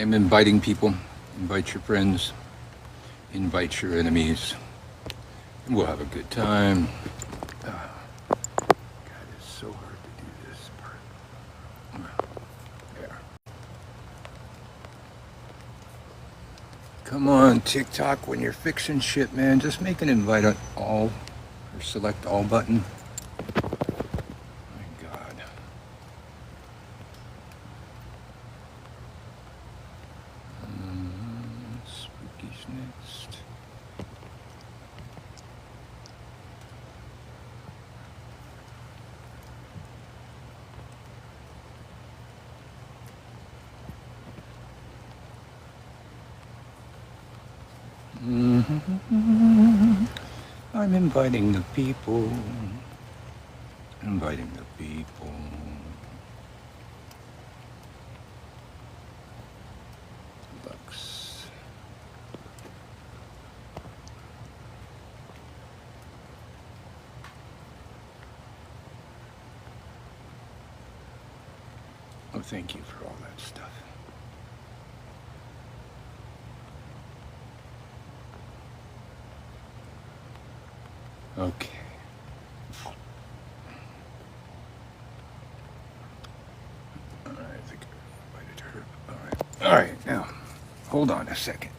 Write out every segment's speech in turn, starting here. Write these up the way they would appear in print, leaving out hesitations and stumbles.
am inviting people. Invite your friends. Invite your enemies. And we'll have a good time. God, it's so hard to do this part. There. Come on, TikTok, when you're fixing shit, man, just make an invite on all or select all button. My God. Spooky's next. I'm inviting the people. Inviting the people. Lux. Oh, thank you for all that stuff. Okay. All right, I think I invited her. All right. All right, now, hold on a second.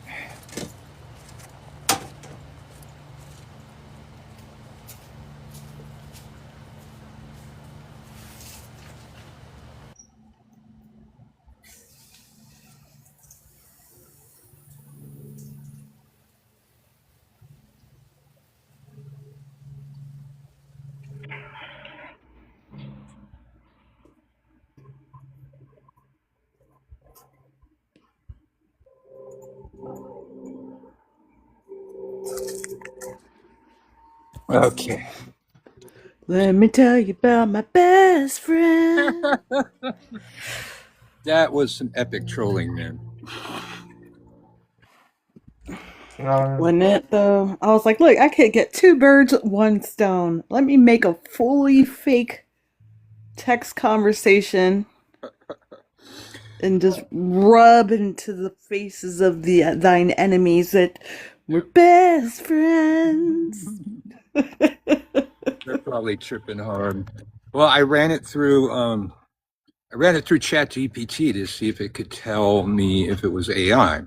Okay. Let me tell you about my best friend. That was some epic trolling, man. Wasn't it though? I was like, look, I could get two birds with one stone. Let me make a fully fake text conversation and just rub into the faces of thine enemies that we're best friends. They're probably tripping hard. Well, I ran it through ChatGPT to see if it could tell me if it was AI.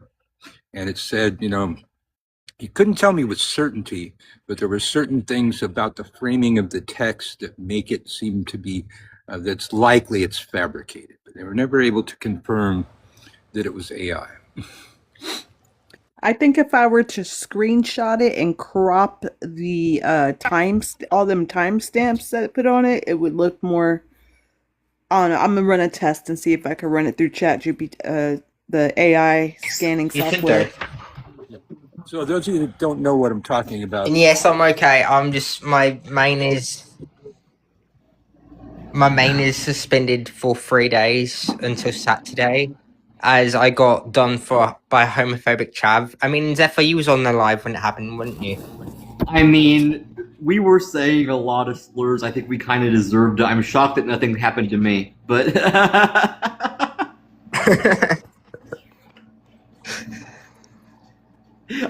And it said, he couldn't tell me with certainty, but there were certain things about the framing of the text that make it seem to be that's likely it's fabricated. But they were never able to confirm that it was AI. I think if I were to screenshot it and crop the all them timestamps that I put on it, it would look more. I don't know. I'm gonna run a test and see if I can run it through ChatGPT, the AI scanning software. So those of you that don't know what I'm talking about. And yes, I'm okay. I'm just my main is suspended for 3 days until Saturday, as I got done by homophobic Trav. I mean, Zephyr, you was on the live when it happened, weren't you? I mean, we were saying a lot of slurs. I think we kind of deserved it. I'm shocked that nothing happened to me, but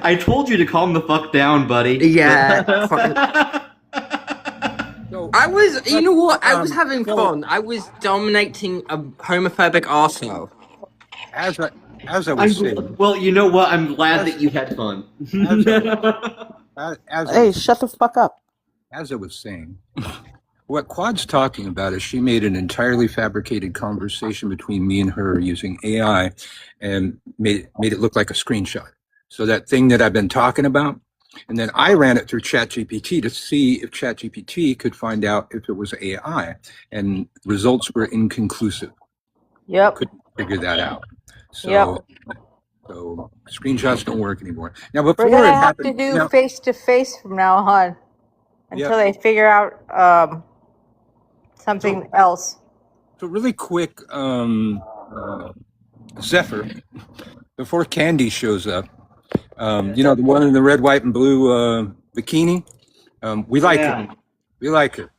I told you to calm the fuck down, buddy. Yeah. I was, you know what? I was having fun. I was dominating a homophobic arsehole. As I was saying. Well, you know what? I'm glad that you had fun. Hey, shut the fuck up. As I was saying, what Quad's talking about is she made an entirely fabricated conversation between me and her using AI and made it look like a screenshot. So that thing that I've been talking about, and then I ran it through ChatGPT to see if ChatGPT could find out if it was AI, and results were inconclusive. Yep. Couldn't figure that out. So screenshots don't work anymore. Now, before we're gonna it have happened, to do face to face from now on until they figure out something else. So really quick, Zephyr, before Candy shows up, the one in the red, white, and blue bikini, we like her. We like her.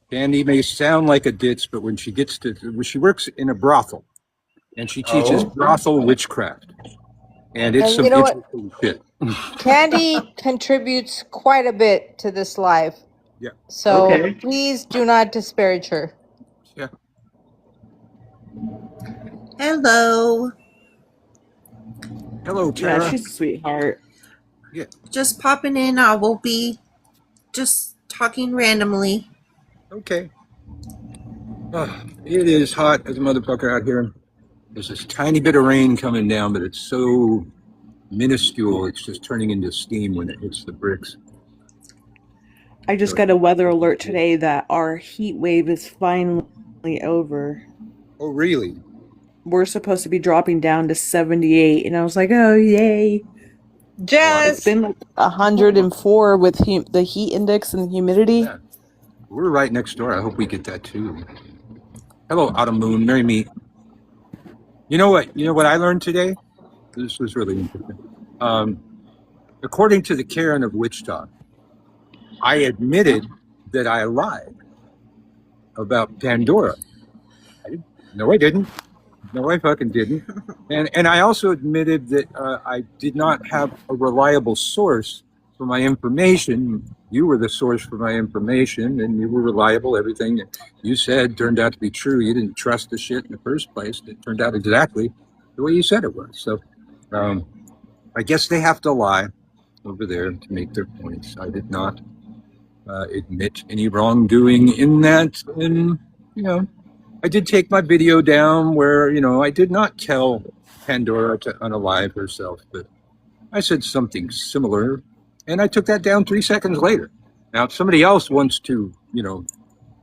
Candy may sound like a ditz, but when she works in a brothel, and she teaches Oh. brothel witchcraft. And it's And some you know what? interesting shit. Candy contributes quite a bit to this live. Yeah. So Okay. please do not disparage her. Yeah. Hello. Hello, Yeah, Tara. she's a sweetheart. Just popping in. I will be just talking randomly. Okay. It is hot as a motherfucker out here. There's this tiny bit of rain coming down, but it's so minuscule. It's just turning into steam when it hits the bricks. I just got a weather alert today that our heat wave is finally over. Oh, really? We're supposed to be dropping down to 78, and I was like, oh, yay. It's Jazz! been like 104 with the heat index and humidity. Yeah. We're right next door. I hope we get that too. Hello, Autumn Moon. Marry me. You know what? You know what I learned today? This was really interesting. According to the Karen of Wichita, I admitted that I lied about Pandora. No, I didn't. No, I fucking didn't. And I also admitted that I did not have a reliable source for my information. You were the source for my information, and you were reliable. Everything that you said turned out to be true. You didn't trust the shit in the first place. It turned out exactly the way you said it was. So I guess they have to lie over there to make their points. I did not admit any wrongdoing in that. And, you know, I did take my video down where, you know, I did not tell Pandora to unalive herself, but I said something similar, and I took that down 3 seconds later. Now, if somebody else wants to, you know,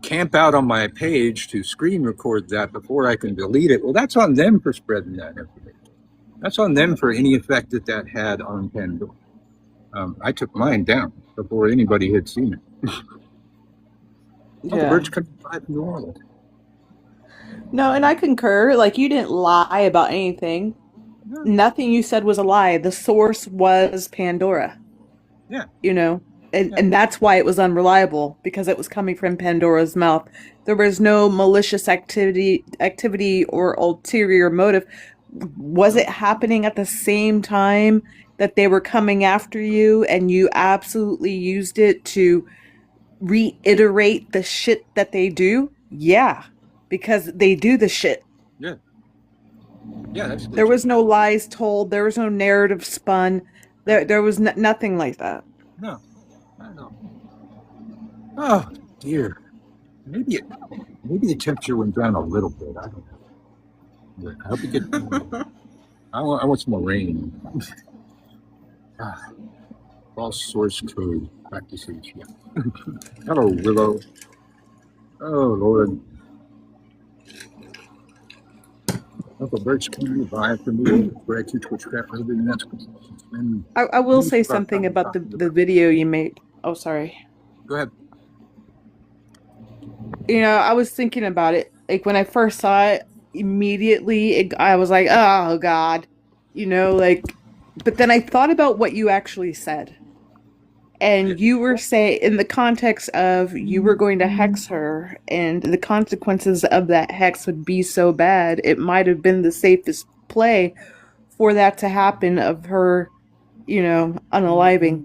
camp out on my page to screen record that before I can delete it, well, that's on them for spreading that information. That's on them for any effect that that had on Pandora. I took mine down before anybody had seen it. Oh, the Yeah. birds couldn't fly from New Orleans. No, and I concur. Like, you didn't lie about anything. Nothing you said was a lie. The source was Pandora. Yeah. You know, and that's why it was unreliable, because it was coming from Pandora's mouth. There was no malicious activity or ulterior motive. Was it happening at the same time that they were coming after you, and you absolutely used it to reiterate the shit that they do? Yeah, because they do the shit. Yeah. Yeah, that's There was no lies told. There was no narrative spun. There was nothing like that. No, I don't know. Oh dear, maybe the temperature went down a little bit. I don't know. But I hope you get. I want some more rain. False source code practices. Yeah. Hello, Willow. Oh Lord. Uncle Bert's coming to buy for me. Where I teach witchcraft rather than that's. I will say something about the video you made. Oh, sorry. Go ahead. You know, I was thinking about it. Like, when I first saw it, immediately I was like, oh, God. You know, like, but then I thought about what you actually said. And you were saying, in the context of you were going to hex her, and the consequences of that hex would be so bad, it might have been the safest play for that to happen, of her, you know, unaliving.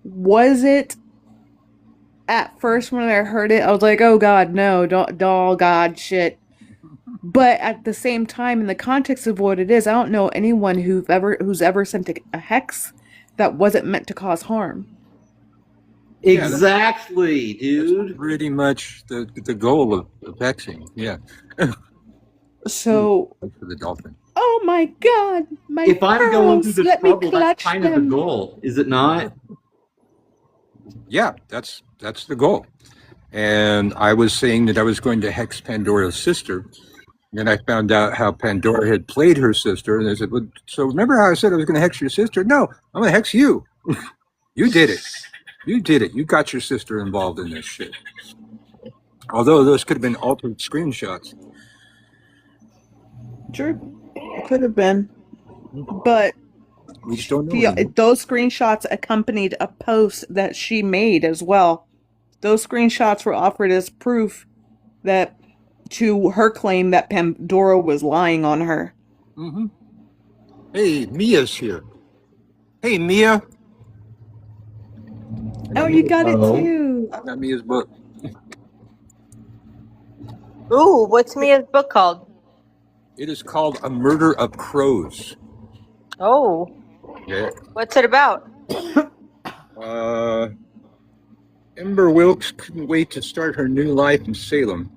Was it? At first, when I heard it, I was like, oh God, no, don't, oh God, shit. But at the same time, in the context of what it is, I don't know anyone who's ever sent a hex that wasn't meant to cause harm. Exactly, That's dude. pretty much the goal of hexing. Yeah. So, For the dolphin. oh my God, my If I'm going through pearls, the let me trouble, that's clutch kind of the them. goal, is it not? Yeah, that's the goal. And I was saying that I was going to hex Pandora's sister. And I found out how Pandora had played her sister. And I said, well, so remember how I said I was going to hex your sister? No, I'm going to hex you. You did it. You did it. You got your sister involved in this shit. Although those could have been altered screenshots. Sure, it could have been. But We just don't know. those screenshots accompanied a post that she made as well. Those screenshots were offered as proof that, to her claim that Pandora was lying on her. Mm-hmm. Hey, Mia's here. Hey, Mia. Oh, you got it Oh. too. I got Mia's book. Ooh, what's Mia's book called? It is called A Murder of Crows. Oh, Yeah. what's it about? Ember Wilkes couldn't wait to start her new life in Salem.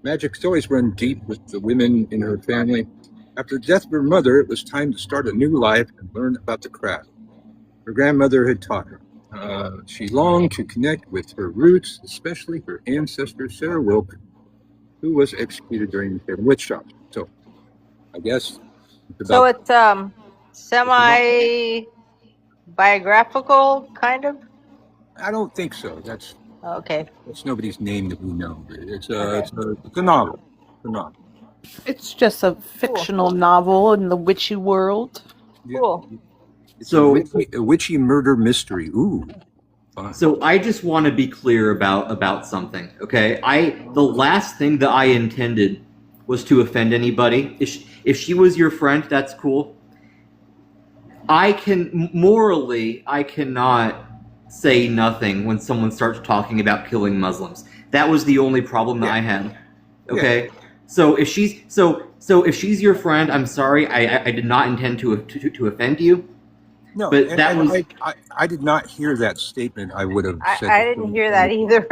Magic's always run deep with the women in her family. After the death of her mother, it was time to start a new life and learn about the craft. Her grandmother had taught her. She longed to connect with her roots, especially her ancestor, Sarah Wilk, who was executed during the Salem witch trials. So, I guess it's So about. it's semi-biographical, kind of? I don't think so. That's Okay. nobody's name that we know. It's a, Okay. it's a novel. It's a novel. It's just a fictional novel in the witchy world. Yeah. Cool. It's So- a witchy murder mystery. Ooh. Fun. So I just want to be clear about something, okay? The last thing that I intended was to offend anybody. If she was your friend, that's cool. I cannot say nothing when someone starts talking about killing Muslims. That was the only problem that I had. Okay? So if she's your friend, I'm sorry. I did not intend to offend you. No, But and- that and was- I did not hear that statement. I would have said. I didn't hear that either.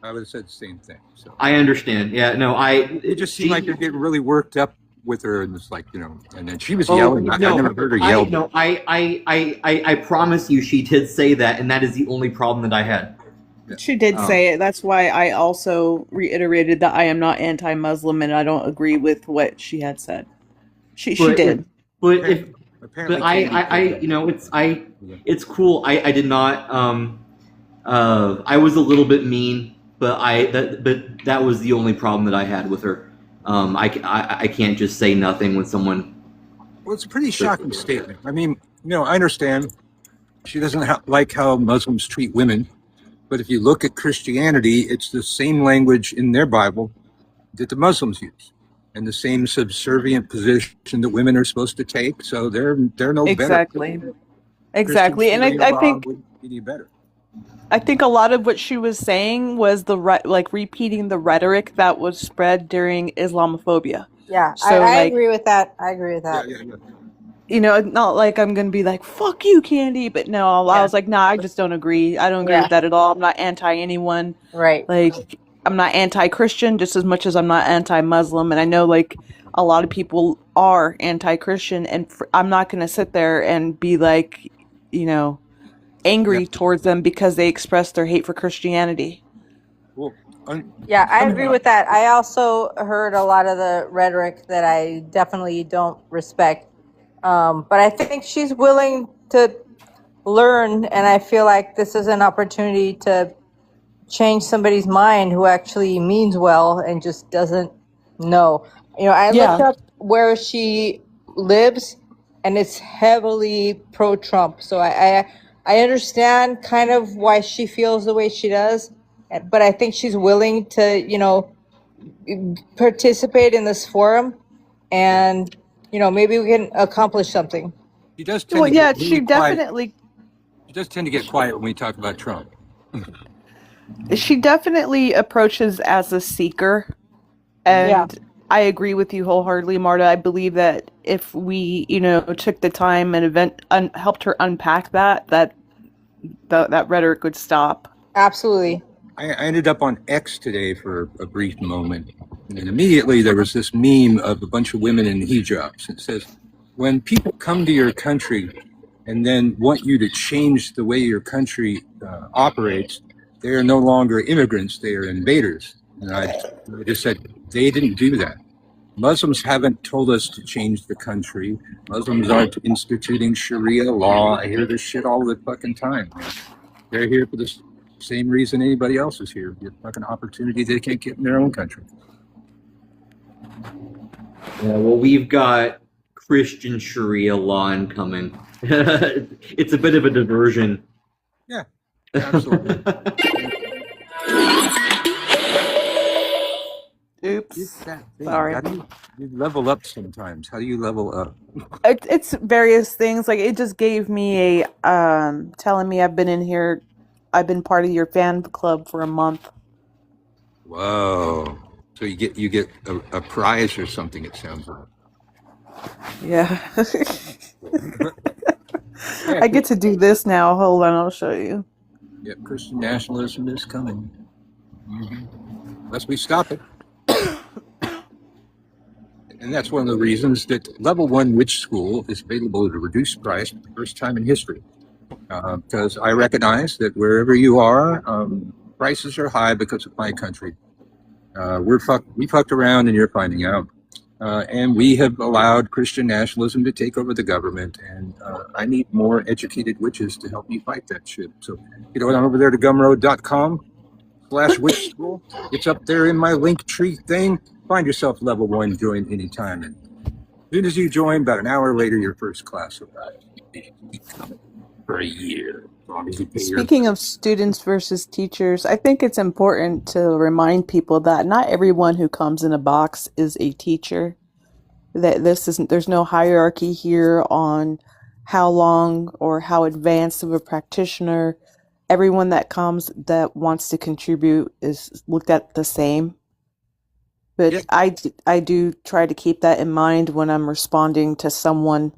I would have said the same thing. So I understand. Yeah, no, it just seemed like they're getting really worked up with her, and it's like, and then she was Oh, yelling. I no, never heard her yell. I promise you she did say that, and that is the only problem that I had. She did Oh. say it. That's why I also reiterated that I am not anti-Muslim and I don't agree with what she had said. She But- did. But if Apparently, But it's cool. I did not I was a little bit mean, but that was the only problem that I had with her. I can't just say nothing when someone. Well, it's a pretty shocking statement. I mean, I understand she doesn't like how Muslims treat women, but if you look at Christianity, it's the same language in their Bible that the Muslims use, and the same subservient position that women are supposed to take. So they're no Exactly. better. Exactly. And Christian I Sharia think law wouldn't be any better. I think a lot of what she was saying was repeating the rhetoric that was spread during Islamophobia. Yeah, So, I like- agree with that. I agree with that. Yeah. Not like I'm gonna be like, fuck you, Candy, but no, I Yeah. was like, nah, I just don't agree. I don't agree Yeah. with that at all. I'm not anti anyone. Right. Like, I'm not anti-Christian just as much as I'm not anti-Muslim. And I know, like, a lot of people are anti-Christian, and I'm not gonna sit there and be like, angry towards them because they express their hate for Christianity. Well, Yeah, I agree with that. I also heard a lot of the rhetoric that I definitely don't respect. But I think she's willing to learn, and I feel like this is an opportunity to change somebody's mind who actually means well and just doesn't know. I Yeah. looked up where she lives, and it's heavily pro-Trump. So I understand kind of why she feels the way she does, but I think she's willing to, participate in this forum, and maybe we can accomplish something. she does tend Well, to yeah, get really she quiet. definitely She does tend to get quiet when we talk about Trump. approaches as a seeker, and Yeah. I agree with you wholeheartedly, Marta. I believe that if we, took the time and helped her unpack that rhetoric would stop. Absolutely. I ended up on X today for a brief moment, and then immediately there was this meme of a bunch of women in hijabs. It says, when people come to your country and then want you to change the way your country operates, they are no longer immigrants, they are invaders. And I just said, they didn't do that. Muslims haven't told us to change the country. Muslims aren't instituting Sharia law. I hear this shit all the fucking time. They're here for the same reason anybody else is here. Get fucking opportunity they can't get in their own country. Yeah, well, we've got Christian Sharia law incoming. It's a bit of a diversion. Yeah, absolutely. Oops. It's that thing. Sorry. How do you level up sometimes? How do you level up? It's various things. Like it just gave me a telling me I've been part of your fan club for a month. Whoa. So you get a prize or something, it sounds like. Yeah. Yeah, I get to do this now. Hold on, I'll show you. yeah, Christian nationalism is coming. Unless we stop it. And that's one of the reasons that Level 1 Witch School is available at a reduced price for the first time in history. Because I recognize that wherever you are, prices are high because of my country. We fucked around and you're finding out. And we have allowed Christian nationalism to take over the government. And I need more educated witches to help me fight that shit. So get on over there to gumroad.com/witch school. It's up there in my link tree thing. Find yourself Level 1, join anytime. And as soon as you join, about an hour later, your first class arrives. For a year. As long as you pay your- Speaking of students versus teachers, I think it's important to remind people that not everyone who comes in a box is a teacher. That there's no hierarchy here on how long or how advanced of a practitioner. Everyone that comes that wants to contribute is looked at the same. But Yeah. I do try to keep that in mind when I'm responding to someone,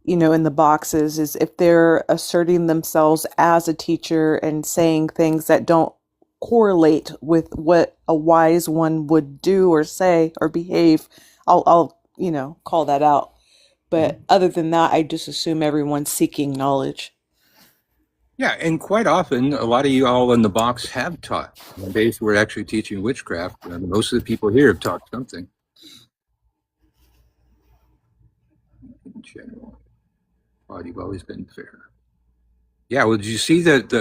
in the boxes, is if they're asserting themselves as a teacher and saying things that don't correlate with what a wise one would do or say or behave, I'll call that out. But other than that, I just assume everyone's seeking knowledge. Yeah, and quite often, a lot of you all in the box have taught. On the days we're actually teaching witchcraft, most of the people here have taught something. In general. Well, you've always been fair. Yeah, well, did you see that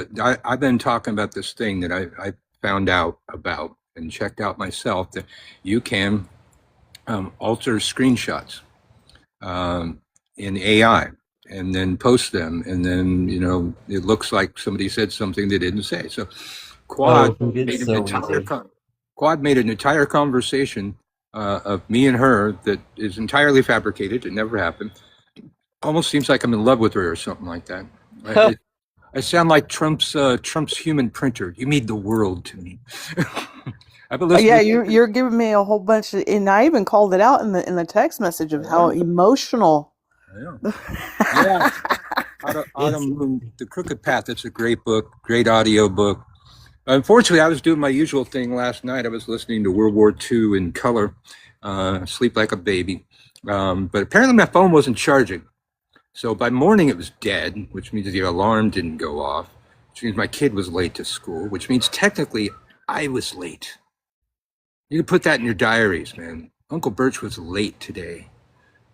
I've been talking about this thing that I found out about and checked out myself, that you can alter screenshots in AI and then post them, and then it looks like somebody said something they didn't say. So Quad made an entire conversation of me and her that is entirely fabricated. It never happened. Almost seems like I'm in love with her or something like that. I sound like Trump's human printer. You made the world to me. I've been listening. Yeah, you're giving me a whole bunch of, and I even called it out in the text message of how emotional. Yeah. Autumn Moon, The Crooked Path. That's a great book, great audio book. Unfortunately, I was doing my usual thing last night. I was listening to World War II in color, sleep like a baby. But apparently my phone wasn't charging. So by morning it was dead, which means the alarm didn't go off, which means my kid was late to school, which means technically I was late. You can put that in your diaries, man. Uncle Birch was late today.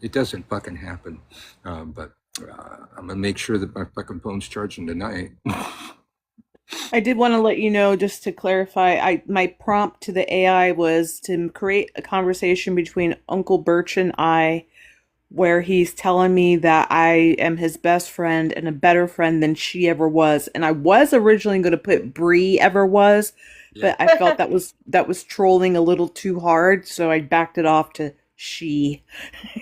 It doesn't fucking happen. But I'm gonna make sure that my fucking phone's charging tonight. I did want to let you know, just to clarify, my prompt to the AI was to create a conversation between Uncle Birch and I, where he's telling me that I am his best friend and a better friend than she ever was. And I was originally going to put Bree ever was, but I felt that was trolling a little too hard, so I backed it off to she.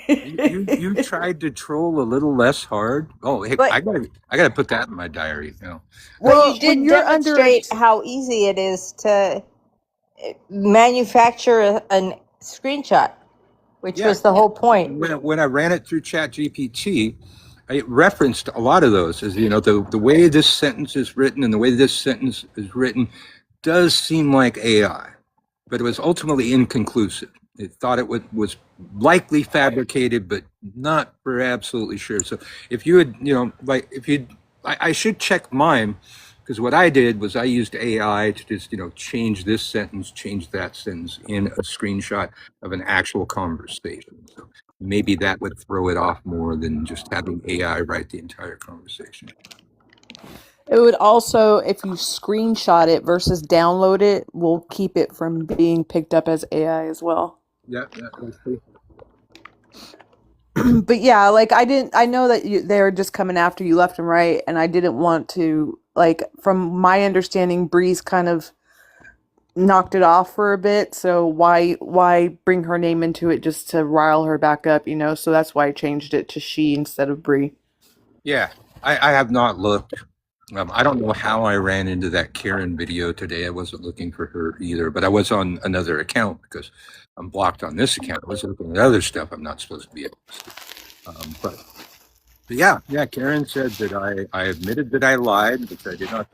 You tried to troll a little less hard. Oh, hey, But- I gotta put that in my diary now. Well, you did when you're under demonstrate how easy it is to manufacture a screenshot, which Yeah. was the whole point. When I ran it through ChatGPT, I referenced a lot of those as the way this sentence is written and the way this sentence is written does seem like AI, but it was ultimately inconclusive. It thought it was likely fabricated, but not for absolutely sure. So if you had, I should check mine, because what I did was I used AI to just, change this sentence, change that sentence in a screenshot of an actual conversation. So maybe that would throw it off more than just having AI write the entire conversation. It would also, if you screenshot it versus download it, will keep it from being picked up as AI as well. Yeah, that's true. But yeah, like I know that they were just coming after you left and right, and I didn't want to, from my understanding, Bree's kind of knocked it off for a bit, so why bring her name into it just to rile her back up, you know? So that's why I changed it to she instead of Bree. Yeah, I have not looked. I don't know how I ran into that Karen video today. I wasn't looking for her either, but I was on another account because I'm blocked on this account. I was looking at other stuff I'm not supposed to be able to see. But yeah, Karen said that I admitted that I lied, which I did not,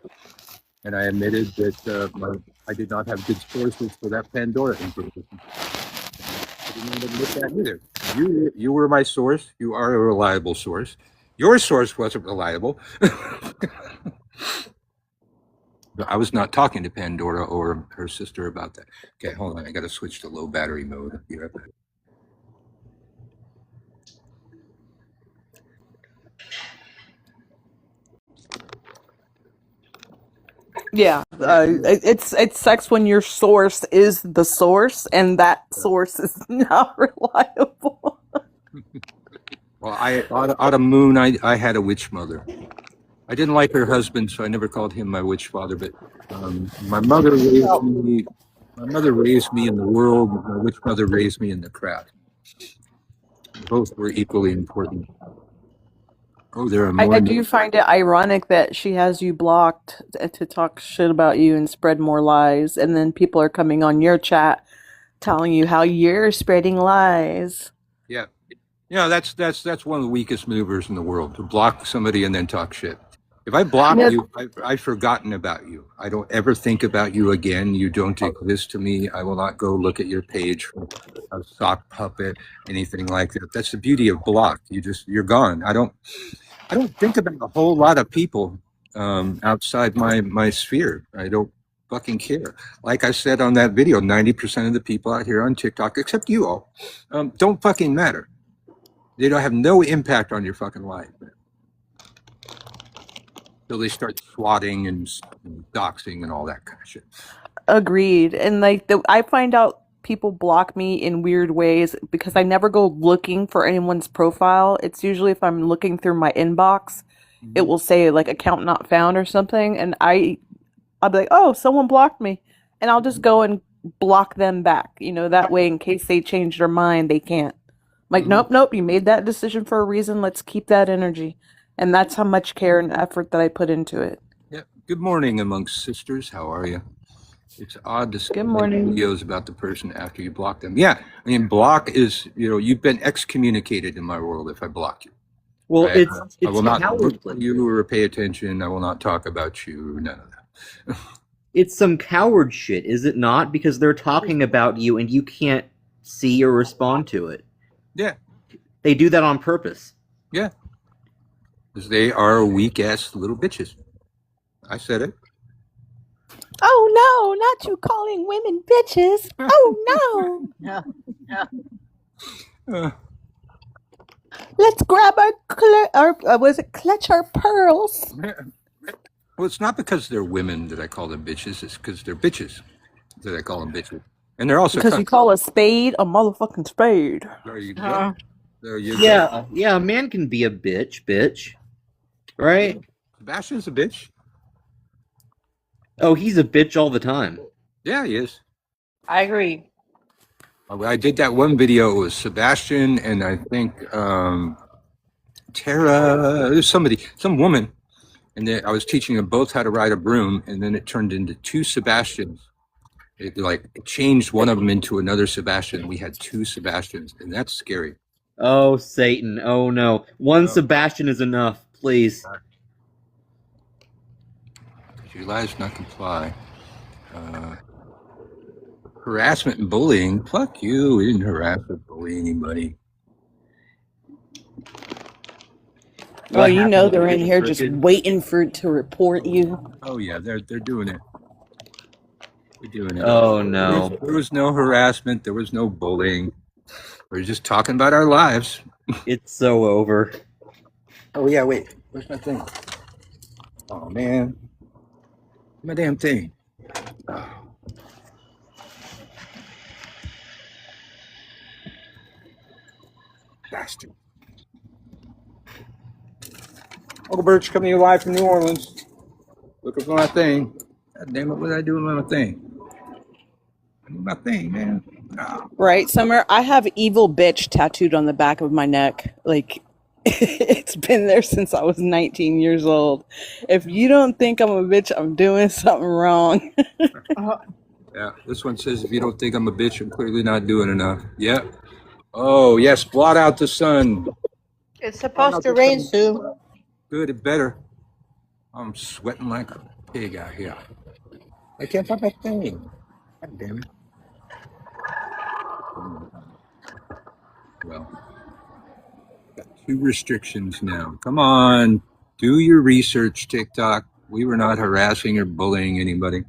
and I admitted that I did not have good sources for that Pandora information. I didn't even admit that either. You were my source. You are a reliable source. Your source wasn't reliable. I was not talking to Pandora or her sister about that. Okay, hold on. I got to switch to low battery mode here. Yeah, it sucks when your source is the source and that source is not reliable. Well, out of Moon, I had a witch mother. I didn't like her husband, so I never called him my witch father. But my mother raised me. My mother raised me in the world. My witch mother raised me in the craft. Both were equally important. Oh, there are more. I do find it ironic that she has you blocked to talk shit about you and spread more lies, and then people are coming on your chat telling you how you're spreading lies. Yeah, that's one of the weakest maneuvers in the world, to block somebody and then talk shit. If I block you, I've forgotten about you. I don't ever think about you again. You don't exist to me. I will not go look at your page for a sock puppet, anything like that. That's the beauty of block. You're gone. I don't think about a whole lot of people outside my sphere. I don't fucking care. Like I said on that video, 90% of the people out here on TikTok, except you all, don't fucking matter. They don't have no impact on your fucking life. So they start swatting and doxing and all that kind of shit. Agreed. And I find out people block me in weird ways because I never go looking for anyone's profile. It's usually if I'm looking through my inbox, it will say like account not found or something, and I'll be like, oh, someone blocked me, and I'll just go and block them back. You know, that way in case they change their mind, they can't. Like, nope, you made that decision for a reason. Let's keep that energy. And that's how much care and effort that I put into it. Yeah. Good morning, amongst sisters. How are you? It's odd to see morning. videos about the person after you block them. Yeah, I mean, block is, you've been excommunicated in my world if I block you. Well, I it's will not look cowardly. at you or pay attention. I will not talk about you. None of that. It's some coward shit, is it not? Because they're talking about you and you can't see or respond to it. Yeah. They do that on purpose. Yeah. Because they are weak ass little bitches. I said it. Oh no, not you calling women bitches. Oh no. Let's grab clutch our pearls. Well, it's not because they're women that I call them bitches. It's because they're bitches that I call them bitches. And they're also because you call a spade a motherfucking spade. There you go. There you go. Yeah, a man can be a bitch. Right? Sebastian's a bitch. Oh, he's a bitch all the time. Yeah, he is. I agree. I did that one video. It was Sebastian and I think Tara. There's some woman, and I was teaching them both how to ride a broom, and then it turned into two Sebastians. It changed one of them into another Sebastian. We had two Sebastians, and that's scary. Oh, Satan! Oh no! One Sebastian is enough, please. Your lies not comply. Harassment and bullying. Fuck you. We didn't harass or bully anybody. Well, you know they're in here just waiting to report you. Oh yeah, they're doing it. They're doing it. Oh no. There was no harassment. There was no bullying. We're just talking about our lives. It's so over. Oh yeah, wait. Where's my thing? Oh man. My damn thing. Oh. Bastard. Uncle Birch coming to you live from New Orleans. Looking for my thing. God damn it, what did I do with my thing? I need my thing, man. Ah. Right, Summer? I have evil bitch tattooed on the back of my neck. Like, it's been there since I was 19 years old. If you don't think I'm a bitch, I'm doing something wrong. Yeah, this one says, if you don't think I'm a bitch, I'm clearly not doing enough. Yeah. Oh, yes, blot out the sun. It's supposed to rain soon. Good, it better. I'm sweating like a pig out here. I can't find my thing. God damn it. Well, got 2 restrictions now. Come on, do your research, TikTok. We were not harassing or bullying anybody.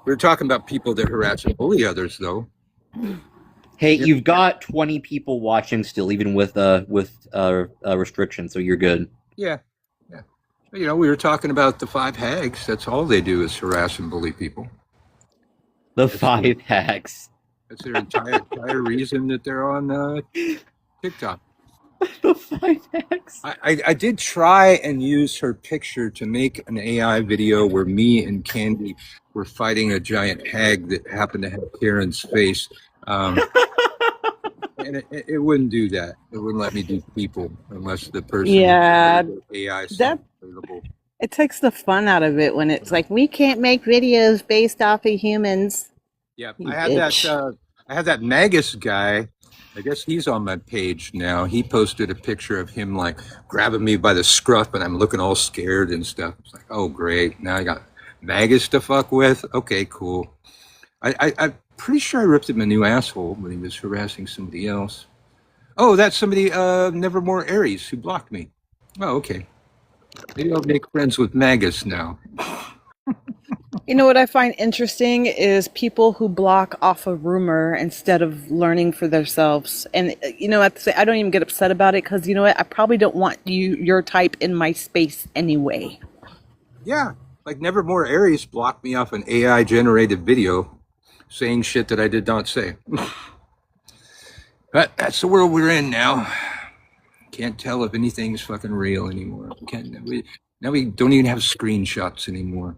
We were talking about people that harass and bully others, though. Hey, you've got 20 people watching still, even with restrictions, so you're good. Yeah. You know, we were talking about the 5 hags. That's all they do is harass and bully people. The 5 hacks. That's their entire reason that they're on TikTok. The 5 hacks. I did try and use her picture to make an AI video where me and Candy were fighting a giant hag that happened to have Karen's face. And it wouldn't do that. It wouldn't let me do people unless the person Yeah, AI is that- available. It takes the fun out of it when it's like, we can't make videos based off of humans. Yeah, You I had bitch. that. I had that Magus guy. I guess he's on my page now. He posted a picture of him like grabbing me by the scruff, and I'm looking all scared and stuff. It's like, oh great, now I got Magus to fuck with. Okay, cool. I'm pretty sure I ripped him a new asshole when he was harassing somebody else. Oh, that's somebody, Nevermore Aries, who blocked me. Oh, okay. Maybe I'll make friends with Magus now. You know what I find interesting is people who block off a rumor instead of learning for themselves. And you know, I don't even get upset about it because you know what? I probably don't want your type in my space anyway. Yeah, like Nevermore Aries blocked me off an AI generated video saying shit that I did not say. But that's the world we're in now. Can't tell if anything's fucking real anymore. Now we don't even have screenshots anymore.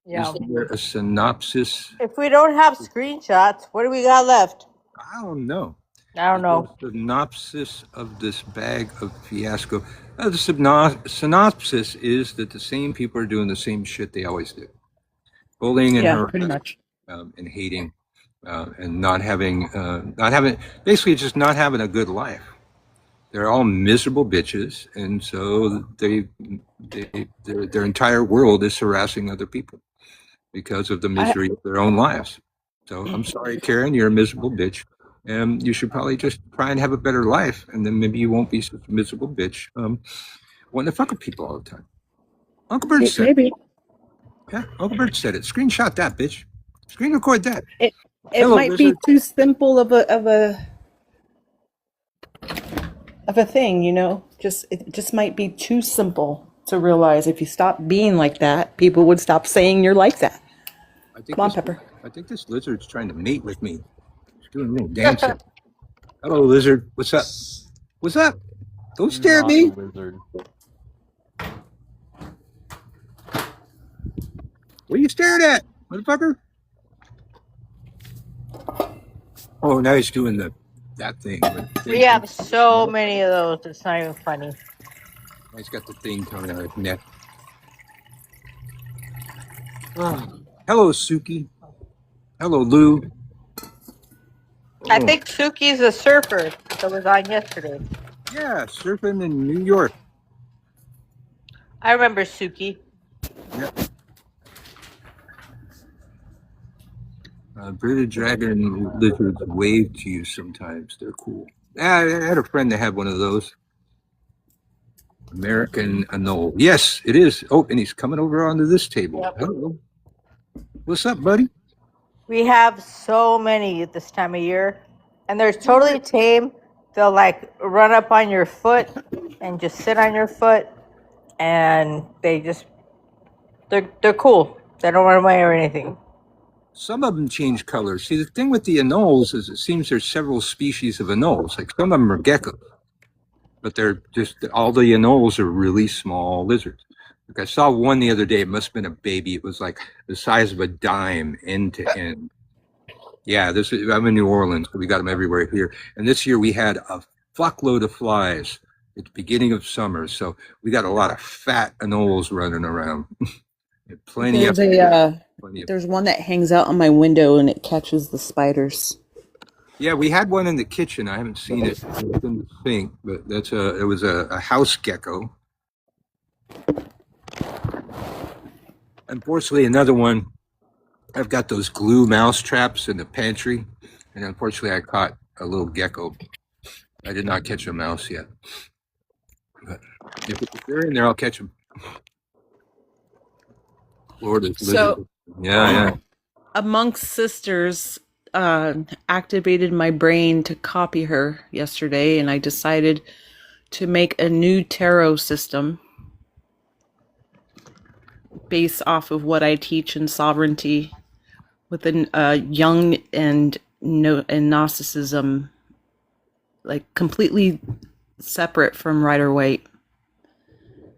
Yeah. Is there a synopsis? If we don't have screenshots, what do we got left? I don't know. I don't know. The synopsis of this bag of fiasco. The synopsis is that the same people are doing the same shit they always do. Bullying and harassing, pretty much. and hating, and not having, basically just not having a good life. They're all miserable bitches, and so their entire world is harassing other people because of the misery of their own lives. So I'm sorry, Karen, you're a miserable bitch. And you should probably just try and have a better life, and then maybe you won't be such a miserable bitch. Wanting to fuck with people all the time. Uncle Bert said it. Maybe Yeah, Uncle Bert said it. Screenshot that, bitch. Screen record that. it Hello, might be Lizard. too simple of a thing, you know. It just might be too simple to realize. If you stop being like that, people would stop saying you're like that. I think Come on, this- Pepper. I think this lizard's trying to mate with me. He's doing a little dancing. Hello, lizard. What's up? What's up? Don't stare at me. Wizard. What are you staring at, motherfucker? Oh, now he's doing that thing. We have so many of those. It's not even funny. He's got the thing coming out of his neck. Oh, hello, Suki. Hello, Lou. I think Suki's a surfer that was on yesterday. Yeah, surfing in New York. I remember Suki. Bearded dragon lizards wave to you sometimes. They're cool. I had a friend that had one of those. American anole. Yes, it is. Oh, and he's coming over onto this table. Yep. Hello. What's up, buddy? We have so many at this time of year, and they're totally tame. They'll like run up on your foot and just sit on your foot, and they're cool. They don't run away or anything. Some of them change colors. See, the thing with the anoles is it seems there's several species of anoles. Like some of them are geckos, but they're just, all the anoles are really small lizards. Like I saw one the other day. It must have been a baby. It was like the size of a dime end to end. Yeah, I'm in New Orleans, so we got them everywhere here. And this year we had a fuckload of flies at the beginning of summer, so we got a lot of fat anoles running around. Plenty of. There's one that hangs out on my window and it catches the spiders. Yeah, we had one in the kitchen. I haven't seen it in the sink, but it was a house gecko. Unfortunately, another one. I've got those glue mouse traps in the pantry, and unfortunately, I caught a little gecko. I did not catch a mouse yet, but if they're in there, I'll catch them. Florida's So, yeah. amongst sisters, activated my brain to copy her yesterday, and I decided to make a new tarot system based off of what I teach in sovereignty with Jung and Gnosticism, like completely separate from Rider Waite.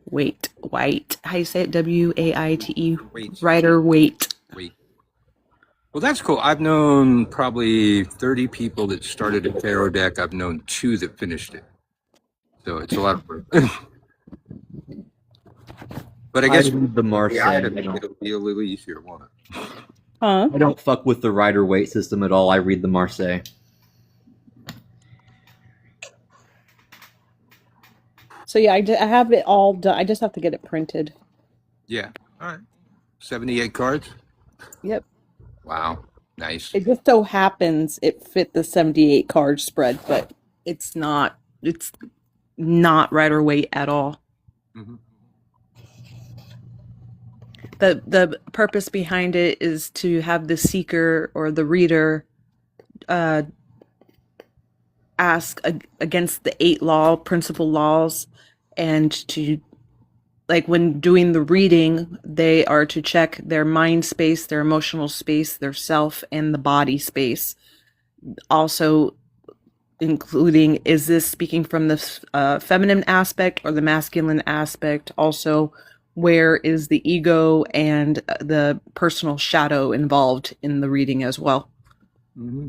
White. How you say it? Waite. Rider Waite. Well, that's cool. I've known probably 30 people that started a tarot deck. I've known 2 that finished it. So it's a lot of work. But I guess read the Marseille. It'll be a little easier, won't it? Huh? I don't fuck with the Rider Waite system at all. I read the Marseille. So yeah, I have it all done. I just have to get it printed. Yeah. All right. 78 cards? Yep. Wow. Nice. It just so happens it fit the 78 card spread, but it's not Rider Waite at all. Mm-hmm. The purpose behind it is to have the seeker or the reader ask against the 8 principal laws, and to, like, when doing the reading, they are to check their mind space, their emotional space, their self, and the body space. Also including, is this speaking from the feminine aspect or the masculine aspect? Also, where is the ego and the personal shadow involved in the reading as well? Mm-hmm.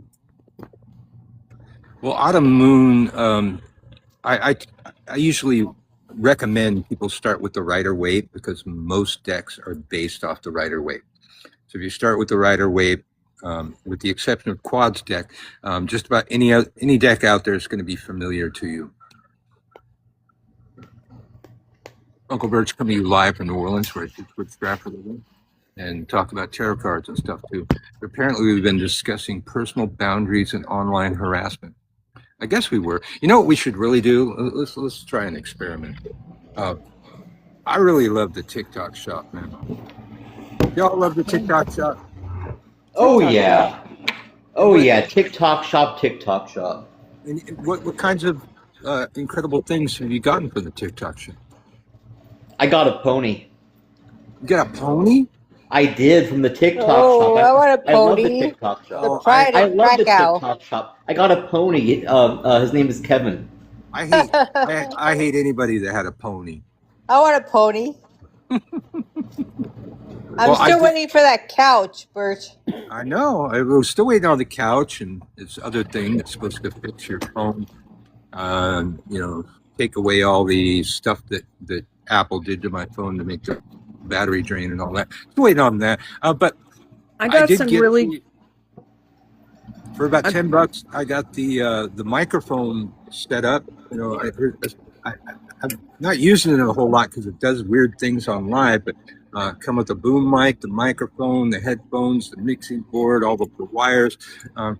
Well, Autumn Moon, I usually recommend people start with the Rider Waite because most decks are based off the Rider Waite. So if you start with the Rider Waite, with the exception of Quad's deck, just about any deck out there is going to be familiar to you. Uncle Bert's coming to you live from New Orleans, where I teach witchcraft for a living, and talk about tarot cards and stuff too. But apparently, we've been discussing personal boundaries and online harassment. I guess we were. You know what we should really do? Let's try an experiment. I really love the TikTok shop, man. Y'all love the TikTok shop? Oh yeah. Oh yeah. TikTok shop. And what kinds of incredible things have you gotten from the TikTok shop? I got a pony. You got a pony? I did, from the TikTok Oh, shop. I want a I love the pony. TikTok shop. The pride I of love the Krakow. TikTok shop. I got a pony. His name is Kevin. I hate anybody that had a pony. I want a pony. I'm Well, still waiting for that couch, Bert. I know. I was still waiting on the couch and this other thing that's supposed to fix your phone. Take away all the stuff that Apple did to my phone to make the battery drain and all that. Still waiting on that. But I got did some get really for about $10. I got the microphone set up. I'm not using it a whole lot because it does weird things on live, but come with the boom mic, the microphone, the headphones, the mixing board, all the wires. And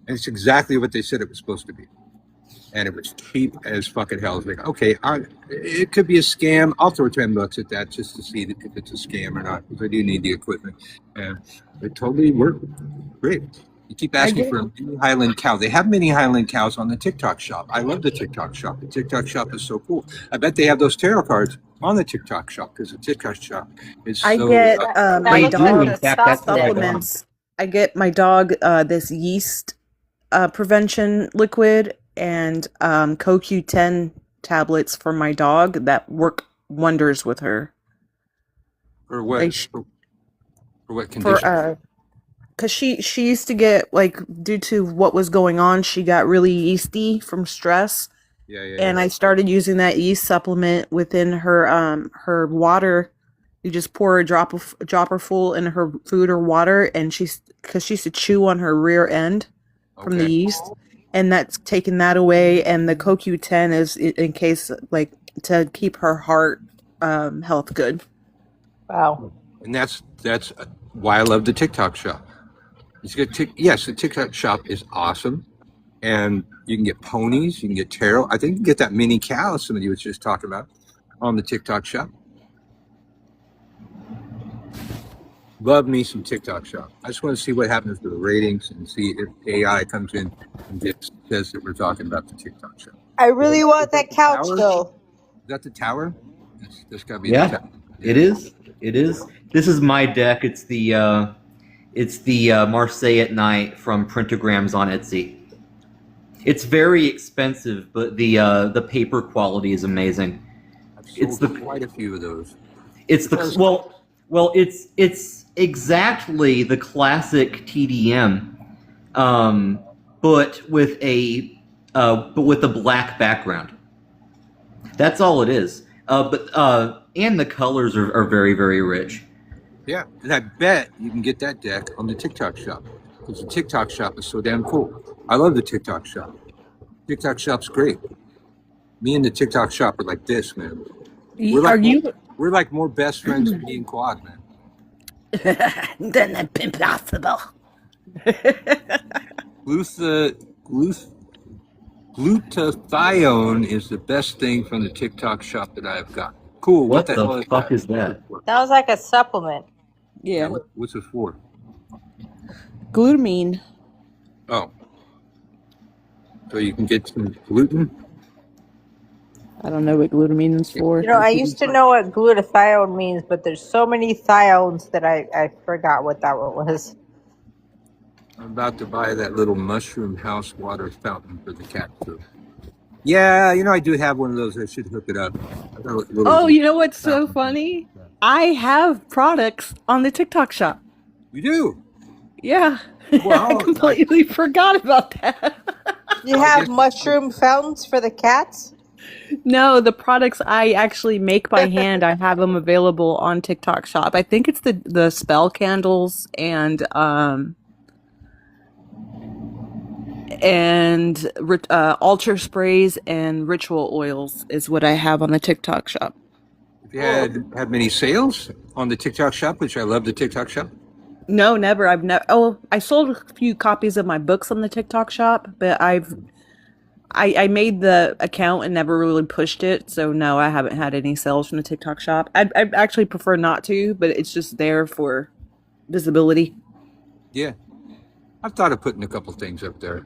it's exactly what they said it was supposed to be. And it was cheap as fucking hell. I was like, okay, it could be a scam. I'll throw $10 at that just to see if it's a scam or not, because I do need the equipment. And it totally worked. Great. You keep asking for a mini Highland cow. They have mini Highland cows on the TikTok shop. I love the TikTok shop. The TikTok shop is so cool. I bet they have those tarot cards on the TikTok shop because the TikTok shop is so... I get my looks dog like a supplements. I get my dog this yeast prevention liquid and CoQ10 tablets for my dog that work wonders with her. For what? Like For what for condition? because she used to get like due to what was going on, she got really yeasty from stress, Yeah, yeah, and yeah. I started using that yeast supplement within her water. You just pour a dropper full in her food or water, and because she used to chew on her rear end from the Okay. yeast, and that's taken that away. And the CoQ10 is in case like to keep her heart health good. Wow. And that's why I love the TikTok shop. Yes, the TikTok shop is awesome, and you can get ponies, you can get taro. I think you can get that mini cow somebody was just talking about on the TikTok shop. Love me some TikTok shop. I just want to see what happens to the ratings and see if AI comes in and just says that we're talking about the TikTok shop. I really want that couch Tower? though. Is that the tower? That's got to be the Yeah, tower. it is. It is. This is my deck. It's the Marseille at Night from Printograms on Etsy. It's very expensive, but the paper quality is amazing. I've It's sold the- quite a few of those. It's the well, it's exactly the classic TDM, but with a black background. That's all it is. And the colors are very, very rich. Yeah, and I bet you can get that deck on the TikTok shop because the TikTok shop is so damn cool. I love the TikTok shop. TikTok shop's great. Me and the TikTok shop are like this, man. We're like more best friends than me and Quad, man. Then that's impossible. Glutathione is the best thing from the TikTok shop that I have got. Cool. What the the hell fuck is that? Sounds like a supplement. Yeah, What's it for? glutamine. Oh. So you can get some gluten? I don't know what glutamine is for. You know, I used to know what glutathione means, but there's so many thiones that I forgot what that one was. I'm about to buy that little mushroom house water fountain for the cat too. Yeah, I do have one of those. I should hook it up. I got a little- Oh, you know what's so funny? I have products on the TikTok shop. You do? Yeah. Well, I completely forgot about that. You have mushroom fountains for the cats? No, the products I actually make by hand, I have them available on TikTok shop. I think it's the spell candles and altar sprays and ritual oils is what I have on the TikTok shop. Have you had many sales on the TikTok shop, which I love the TikTok shop? No, never. I've never. Oh, I sold a few copies of my books on the TikTok shop, but I made the account and never really pushed it. So no, I haven't had any sales from the TikTok shop. I actually prefer not to, but it's just there for visibility. Yeah. I've thought of putting a couple things up there.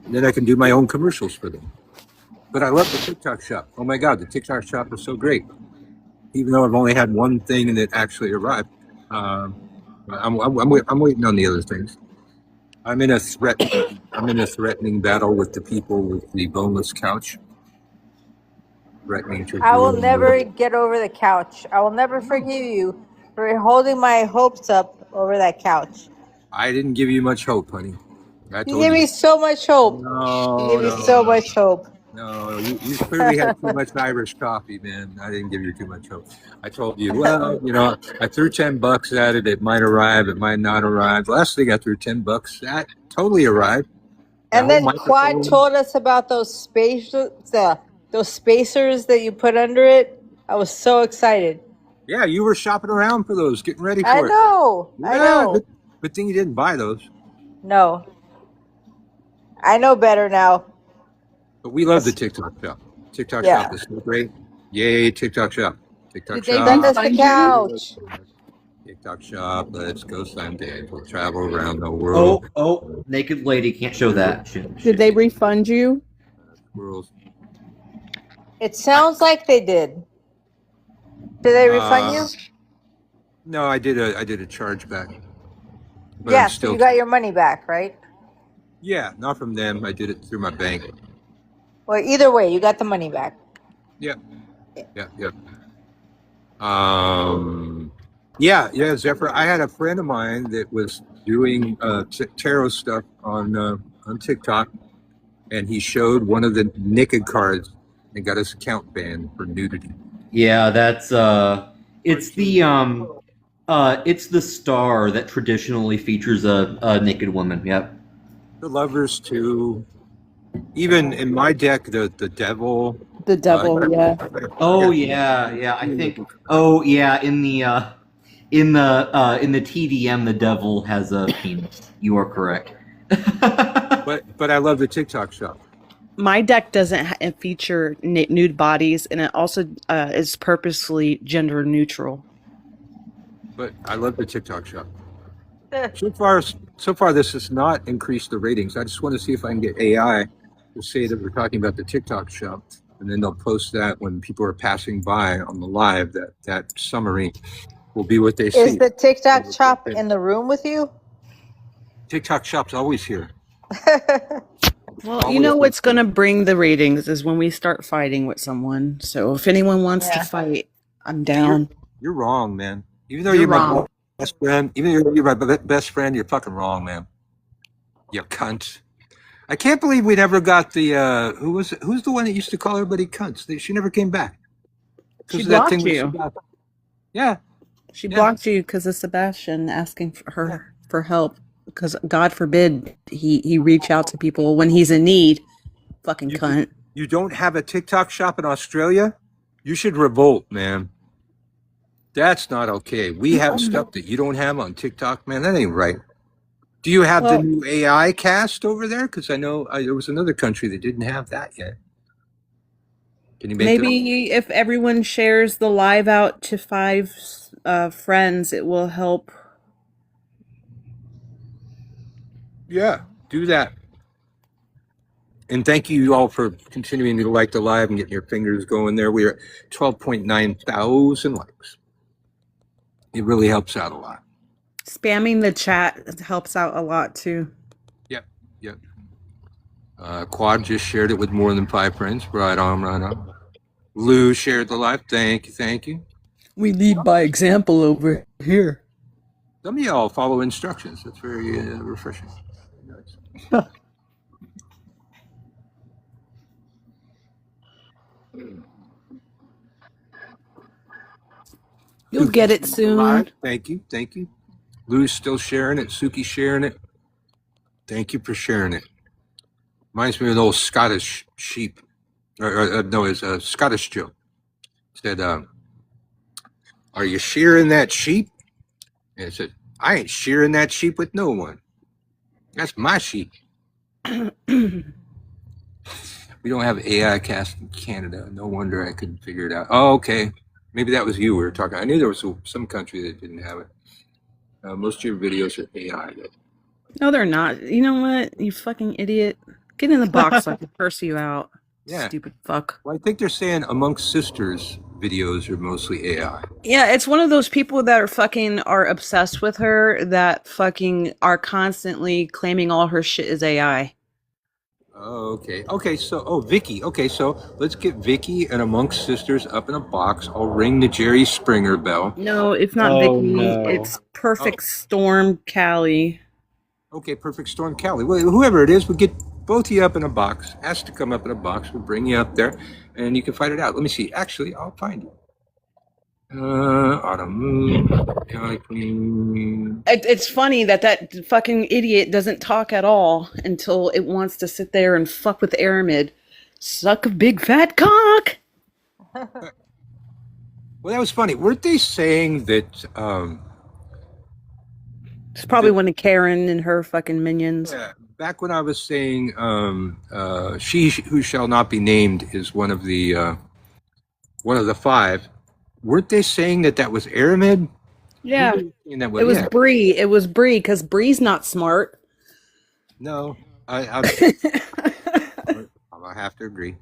Then I can do my own commercials for them. But I love the TikTok shop. Oh my God, the TikTok shop is so great. Even though I've only had one thing that actually arrived, I'm waiting on the other things. I'm in a threatening battle with the people with the boneless couch. Threatening to. I will never get over the couch. I will never forgive you for holding my hopes up over that couch. I didn't give you much hope, honey. I You told gave me so much hope. No, You gave me no, so no. much hope. No, you clearly had too much Irish coffee, man. I didn't give you too much hope. I told you, well, I threw $10 at it. It might arrive. It might not arrive. Last thing I threw $10 at totally arrived. And The then whole Quad microphone. told us about those those spacers that you put under it. I was so excited. Yeah, you were shopping around for those, getting ready for I it. know. I know. Good thing you didn't buy those. No. I know better now. But we love the TikTok shop. TikTok Yeah. shop is so great. Yay, TikTok shop. TikTok Did they shop. Send us Find the you? couch. TikTok shop. Let's go someday. We'll travel around the world. Oh, naked lady can't show that. Did they refund you? World. It sounds like they did. Did they refund you? No, I did a charge back. But I'm Yes, still, you got your money back, right? yeah, not from them. I did it through my bank. Well, either way, you got the money back. Yeah. Yeah, yeah. Yeah, Zephyr. I had a friend of mine that was doing tarot stuff on TikTok, and he showed one of the naked cards and got his account banned for nudity. Yeah, that's it's the star that traditionally features a naked woman. Yep. The lovers too. Even in my deck, the devil. The devil, yeah. Oh yeah. I think. Oh yeah. In the TDM, the devil has a penis. You are correct. But I love the TikTok shop. My deck doesn't feature nude bodies, and it also is purposely gender neutral. But I love the TikTok shop. So far, this has not increased the ratings. I just want to see if I can get AI to say that we're talking about the TikTok shop, and then they'll post that when people are passing by on the live. That summary will be what they see. Is the TikTok shop in the room with you? TikTok shop's always here. Well, you know what's going to bring the ratings is when we start fighting with someone. So if anyone wants to fight, I'm down. You're wrong, man. Even though you're my best friend, you're my best friend, you're fucking wrong, man. You cunt. I can't believe we never got the who's the one that used to call everybody cunts? She never came back. She blocked you. Yeah. She blocked you because of Sebastian asking for her for help. Because God forbid he reach out to people when he's in need. Fucking cunt. You don't have a TikTok shop in Australia? You should revolt, man. That's not okay. We have stuff that you don't have on TikTok, man. That ain't right. Do you have the new AI cast over there? Because I know there was another country that didn't have that yet. Can you make maybe if everyone shares the live out to 5 friends, it will help. Yeah, do that. And thank you all for continuing to like the live and getting your fingers going there. We are at 12.9 thousand likes. It really helps out a lot. Spamming the chat helps out a lot too. Yep. Quad just shared it with more than 5 friends. Right on. Lou shared the live. Thank you. We lead by example over here. Some of y'all follow instructions. That's very refreshing. Nice. You'll get it soon. Thank you. Lou's still sharing it. Suki's sharing it. Thank you for sharing it. Reminds me of an old Scottish sheep. No, it's a Scottish joke. Said, are you shearing that sheep? And it said, I ain't shearing that sheep with no one. That's my sheep. We don't have AI cast in Canada. No wonder I couldn't figure it out. Oh, okay. Maybe that was you we were talking. I knew there was some country that didn't have it. Most of your videos are AI. No, they're not. You know what? You fucking idiot. Get in the box so I can curse you out. Yeah. Stupid fuck. Well, I think they're saying Amongst Sisters videos are mostly AI. Yeah, it's one of those people that are obsessed with her that fucking are constantly claiming all her shit is AI. Oh, okay. Okay, so, Vicky. Okay, so let's get Vicky and Amongst Sisters up in a box. I'll ring the Jerry Springer bell. No, it's not Vicky. No. It's Perfect Storm Callie. Okay, Perfect Storm Callie. Well, whoever it is, we'll get both of you up in a box. Ask to come up in a box. We'll bring you up there, and you can fight it out. Let me see. Actually, I'll find you. Autumn Moon, Callie Queen. It's funny that fucking idiot doesn't talk at all until it wants to sit there and fuck with Aramid. Suck a big fat cock. Well, that was funny. Weren't they saying that? It's probably one of Karen and her fucking minions. Yeah. Back when I was saying, she who shall not be named is one of the 5. Weren't they saying that was Aramid? Yeah, it was Bree. It was Bree because Bree's not smart. No, I'll have to agree.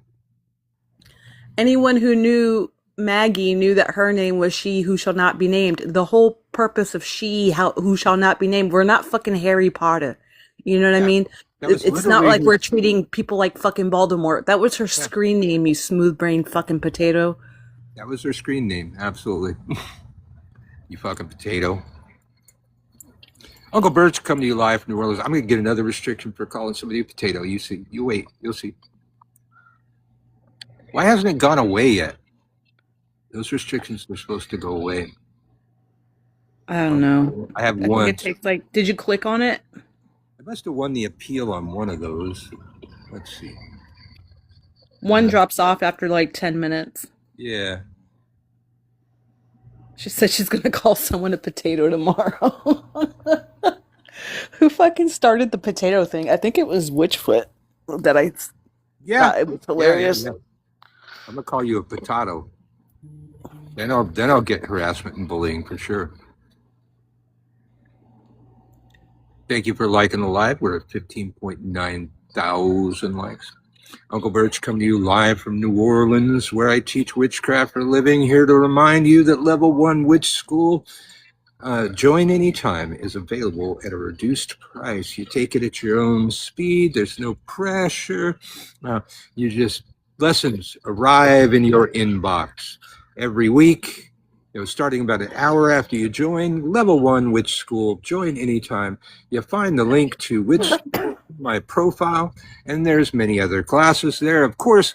Anyone who knew Maggie knew that her name was She Who Shall Not Be Named. The whole purpose of Who Shall Not Be Named. We're not fucking Harry Potter. You know what I mean? It's not like we're treating people like fucking Voldemort. That was her screen name, you smooth-brained fucking potato. That was her screen name. Absolutely. You fucking potato. Uncle Bert's coming to you live from New Orleans. I'm going to get another restriction for calling somebody a potato. You see. You wait. You'll see. Why hasn't it gone away yet? Those restrictions were supposed to go away. I don't know. I have I one. think it takes like, did you click on it? I must have won the appeal on one of those. Let's see. One drops off after like 10 minutes. Yeah. She said she's going to call someone a potato tomorrow. Who fucking started the potato thing? I think it was Witchfoot that I Yeah. thought it was hilarious. Yeah. I'm gonna call you a potato. Then I'll get harassment and bullying for sure. Thank you for liking the live. We're at 15.9 thousand likes. Uncle Birch coming to you live from New Orleans, where I teach witchcraft for a living. Here to remind you that Level 1 Witch School, join anytime, is available at a reduced price. You take it at your own speed. There's no pressure. You just lessons arrive in your inbox every week. Starting about an hour after you join Level 1 Witch School. Join anytime. You find the link to Witch School, my profile, and there's many other classes there. Of course,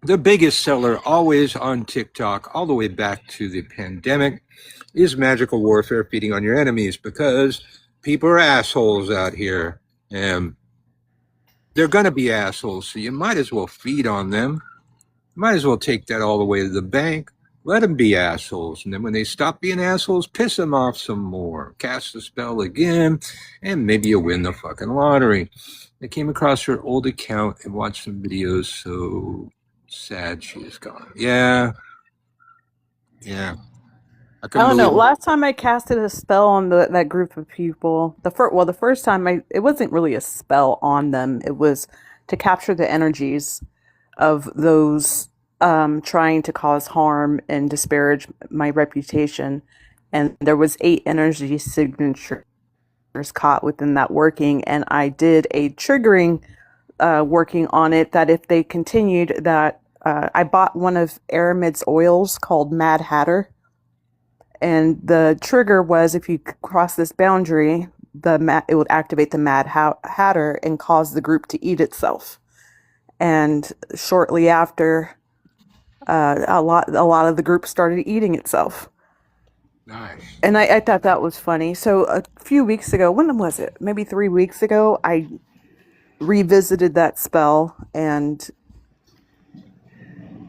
the biggest seller always on TikTok, all the way back to the pandemic, is Magical Warfare, Feeding on Your Enemies, because people are assholes out here, and they're going to be assholes, so you might as well feed on them. Might as well take that all the way to the bank. Let them be assholes, and then when they stop being assholes, piss them off some more. Cast the spell again, and maybe you win the fucking lottery. I came across her old account and watched some videos, so sad she is gone. Yeah. I don't know. Last time I casted a spell on that group of people, the first time it wasn't really a spell on them. It was to capture the energies of those trying to cause harm and disparage my reputation. And there was 8 energy signatures caught within that working, and I did a triggering working on it that if they continued that, I bought one of Aramid's oils called Mad Hatter. And the trigger was if you cross this boundary, it would activate the Mad Hatter and cause the group to eat itself. And shortly after, a lot of the group started eating itself. Nice. And I thought that was funny. So a few weeks ago, when was it? Maybe 3 weeks ago, I revisited that spell and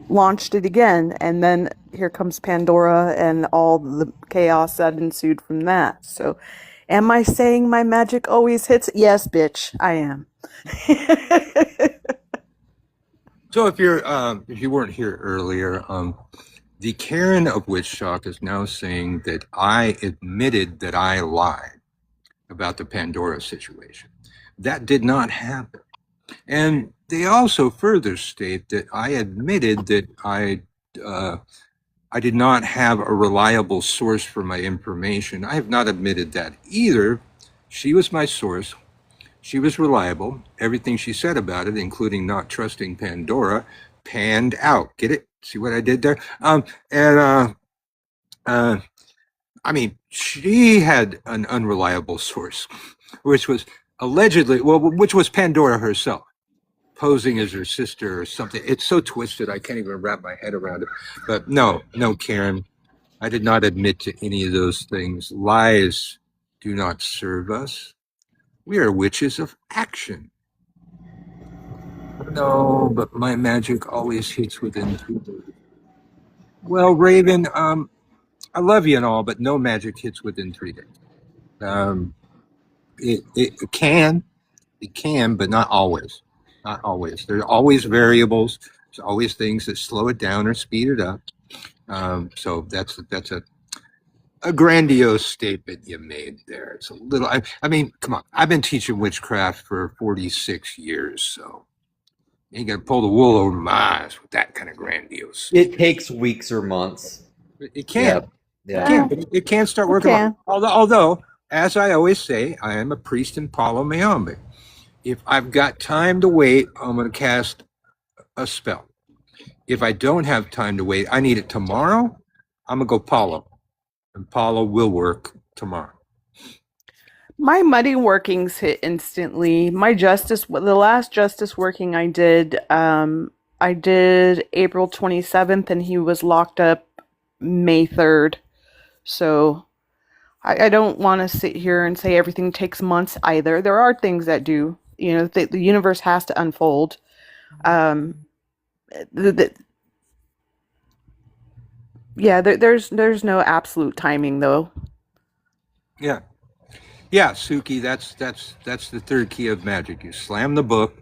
launched it again, and then here comes Pandora and all the chaos that ensued from that. So am I saying my magic always hits? Yes, bitch, I am. So if you weren't here earlier, the Karen of Witch Talk is now saying that I admitted that I lied about the Pandora situation. That did not happen. And they also further state that I admitted that I did not have a reliable source for my information. I have not admitted that either. She was my source. She was reliable. Everything she said about it, including not trusting Pandora, panned out. Get it? See what I did there? I mean, she had an unreliable source, which was allegedly, which was Pandora herself, posing as her sister or something. It's so twisted, I can't even wrap my head around it. But no, Karen, I did not admit to any of those things. Lies do not serve us. We are witches of action. No, but my magic always hits within 2 days. Well, Raven, I love you and all, but no magic hits within 3 days. It can, but not always. Not always. There are always variables. There's always things that slow it down or speed it up. So that's a grandiose statement you made there. It's a little. I mean, come on. I've been teaching witchcraft for 46 years, so you ain't gonna pull the wool over my eyes with that kind of grandiose. It takes weeks or months. It can. Yeah. It can start working. Although, as I always say, I am a priest in Palo Mayombe. If I've got time to wait, I'm going to cast a spell. If I don't have time to wait, I need it tomorrow, I'm going to go Paulo. And Paulo will work tomorrow. My muddy workings hit instantly. The last justice working I did April 27th, and he was locked up May 3rd. So I don't want to sit here and say everything takes months either. There are things that do. The universe has to unfold. There's no absolute timing though. Yeah. Yeah, Suki, that's the third key of magic. You slam the book.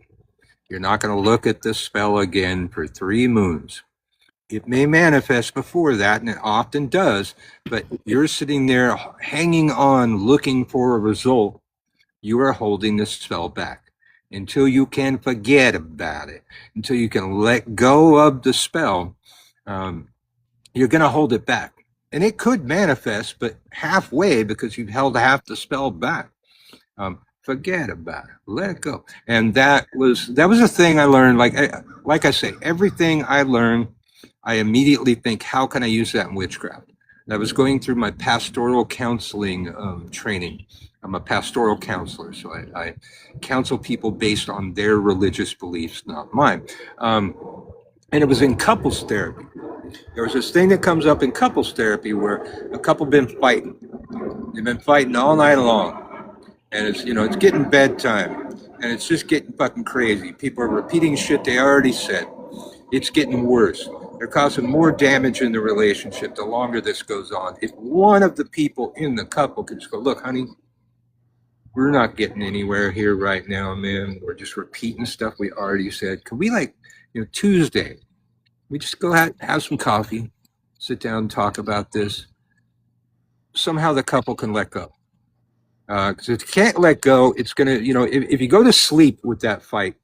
You're not going to look at the spell again for 3 moons. It may manifest before that, and it often does, but you're sitting there hanging on, looking for a result. You are holding the spell back until you can forget about it, until you can let go of the spell. You're going to hold it back. And it could manifest, but halfway, because you've held half the spell back. Forget about it. Let it go. And that was a thing I learned. Like I say, everything I learn, I immediately think, how can I use that in witchcraft? And I was going through my pastoral counseling training. I'm a pastoral counselor, so I counsel people based on their religious beliefs, not mine. And it was in couples therapy. There was this thing that comes up in couples therapy where a couple been fighting. They've been fighting all night long. And it's getting bedtime. And it's just getting fucking crazy. People are repeating shit they already said. It's getting worse. They're causing more damage in the relationship the longer this goes on. If one of the people in the couple can just go, look, honey, we're not getting anywhere here right now, man. We're just repeating stuff we already said. Can we Tuesday, we just go have some coffee, sit down and talk about this. Somehow the couple can let go. Because if you can't let go, it's going to, if you go to sleep with that fight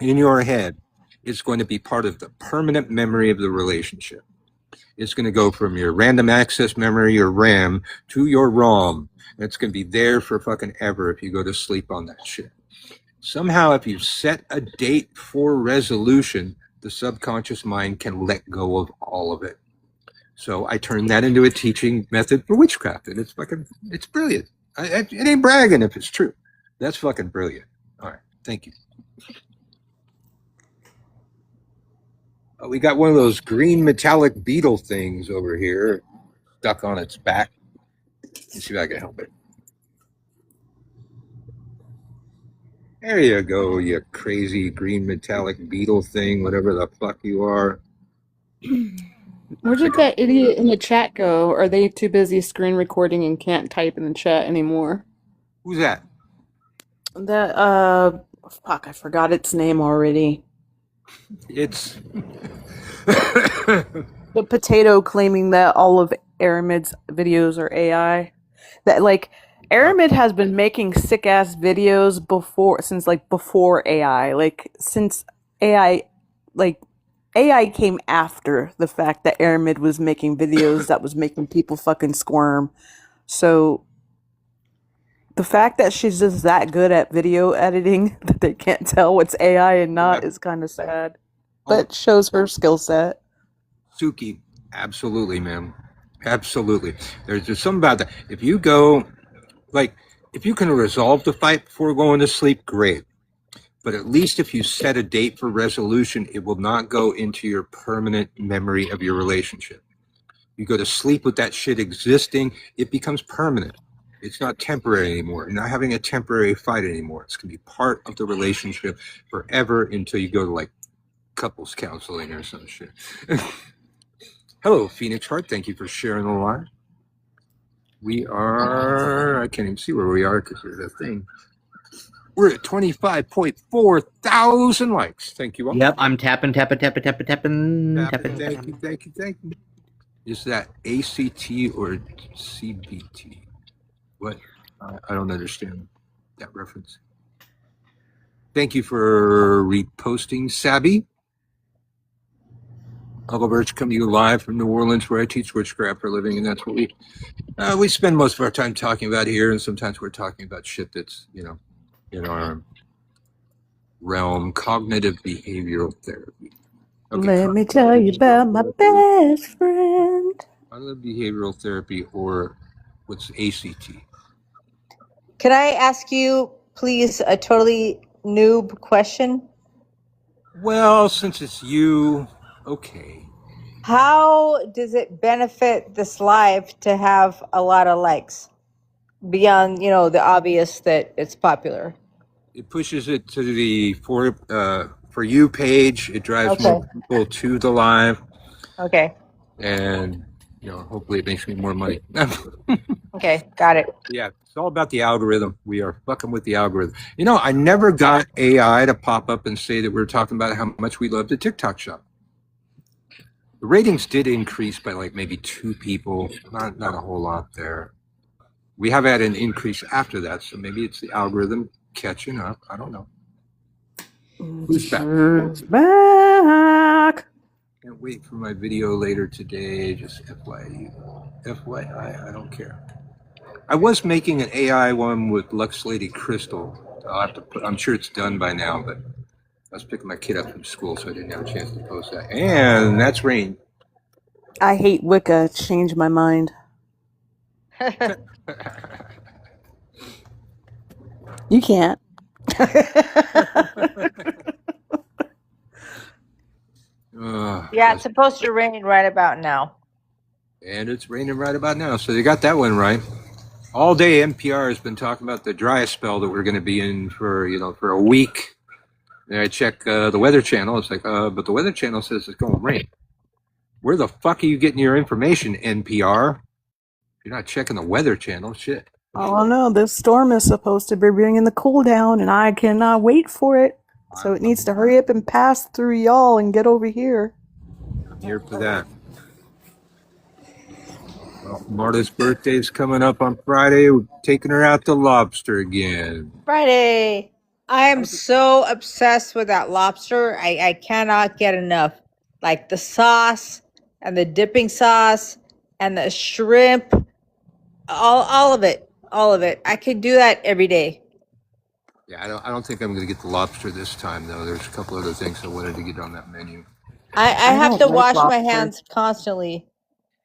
in your head, it's going to be part of the permanent memory of the relationship. It's going to go from your random access memory, your RAM, to your ROM. It's going to be there for fucking ever if you go to sleep on that shit. Somehow, if you set a date for resolution, the subconscious mind can let go of all of it. So I turned that into a teaching method for witchcraft, and it's brilliant. It ain't bragging if it's true. That's fucking brilliant. All right, thank you. We got one of those green metallic beetle things over here, stuck on its back. Let's see if I can help it. There you go, you crazy green metallic beetle thing, whatever the fuck you are. Where did that idiot in the chat go? Are they too busy screen recording and can't type in the chat anymore? Who's that? Fuck, I forgot its name already. It's the potato claiming that all of Aramid's videos are AI. That Aramid has been making sick ass videos since before AI. Since AI AI came after the fact that Aramid was making videos that was making people fucking squirm. So the fact that she's just that good at video editing that they can't tell what's AI and not is kind of sad. But shows her skill set. Suki, absolutely, man. Absolutely. There's just something about that. If you go, if you can resolve the fight before going to sleep, great. But at least if you set a date for resolution, it will not go into your permanent memory of your relationship. You go to sleep with that shit existing, it becomes permanent. It's not temporary anymore. You're not having a temporary fight anymore. It's going to be part of the relationship forever until you go to couples counseling or some shit. Hello, Phoenix Heart. Thank you for sharing the live. We are, I can't even see where we are because there's a thing. We're at 25.4 thousand likes. Thank you all. Yep, I'm tapping. Thank you. Is that ACT or CBT? What? I don't understand that reference. Thank you for reposting, Sabby. Uncle Birch coming to you live from New Orleans, where I teach witchcraft for a living, and that's what we spend most of our time talking about here, and sometimes we're talking about shit that's, in our realm, cognitive behavioral therapy. Okay, Let me tell you about my best friend. cognitive behavioral therapy, or what's ACT? Can I ask you, please, a totally noob question? Well, since it's you, okay. How does it benefit this live to have a lot of likes beyond, the obvious that it's popular? It pushes it to the for you page. It drives more people to the live, Okay. and hopefully it makes me more money. Okay. Got it. Yeah, it's all about the algorithm. We are fucking with the algorithm. I never got AI to pop up and say that we're talking about how much we love the TikTok shop. The ratings did increase by like maybe 2 people, not a whole lot there. We have had an increase after that, so maybe it's the algorithm catching up. I don't know. Who's back? Who's back? Can't wait for my video later today. Just FYI, I don't care. I was making an AI one with Lux Lady Crystal. I'll have to I'm sure it's done by now, but I was picking my kid up from school, so I didn't have a chance to post that. And that's rain. I hate Wicca. Change my mind. You can't. Yeah, it's supposed to rain right about now. And it's raining right about now, so they got that one right. All day NPR has been talking about the dry spell that we're going to be in for a week. And I check the Weather Channel. It's like, but the Weather Channel says it's going to rain. Where the fuck are you getting your information, NPR? You're not checking the Weather Channel, shit. Oh no, this storm is supposed to be bringing the cool down, and I cannot wait for it. So it needs to hurry up and pass through y'all and get over here. I'm here for that. Well, Marta's birthday's coming up on Friday. We're taking her out to Lobster again. Friday. I am so obsessed with that lobster. I cannot get enough. Like the sauce and the dipping sauce and the shrimp, all of it. All of it. I could do that every day. Yeah, I don't think I'm going to get the lobster this time, though. There's a couple other things I wanted to get on that menu. I have to don't like wash my lobster. hands constantly.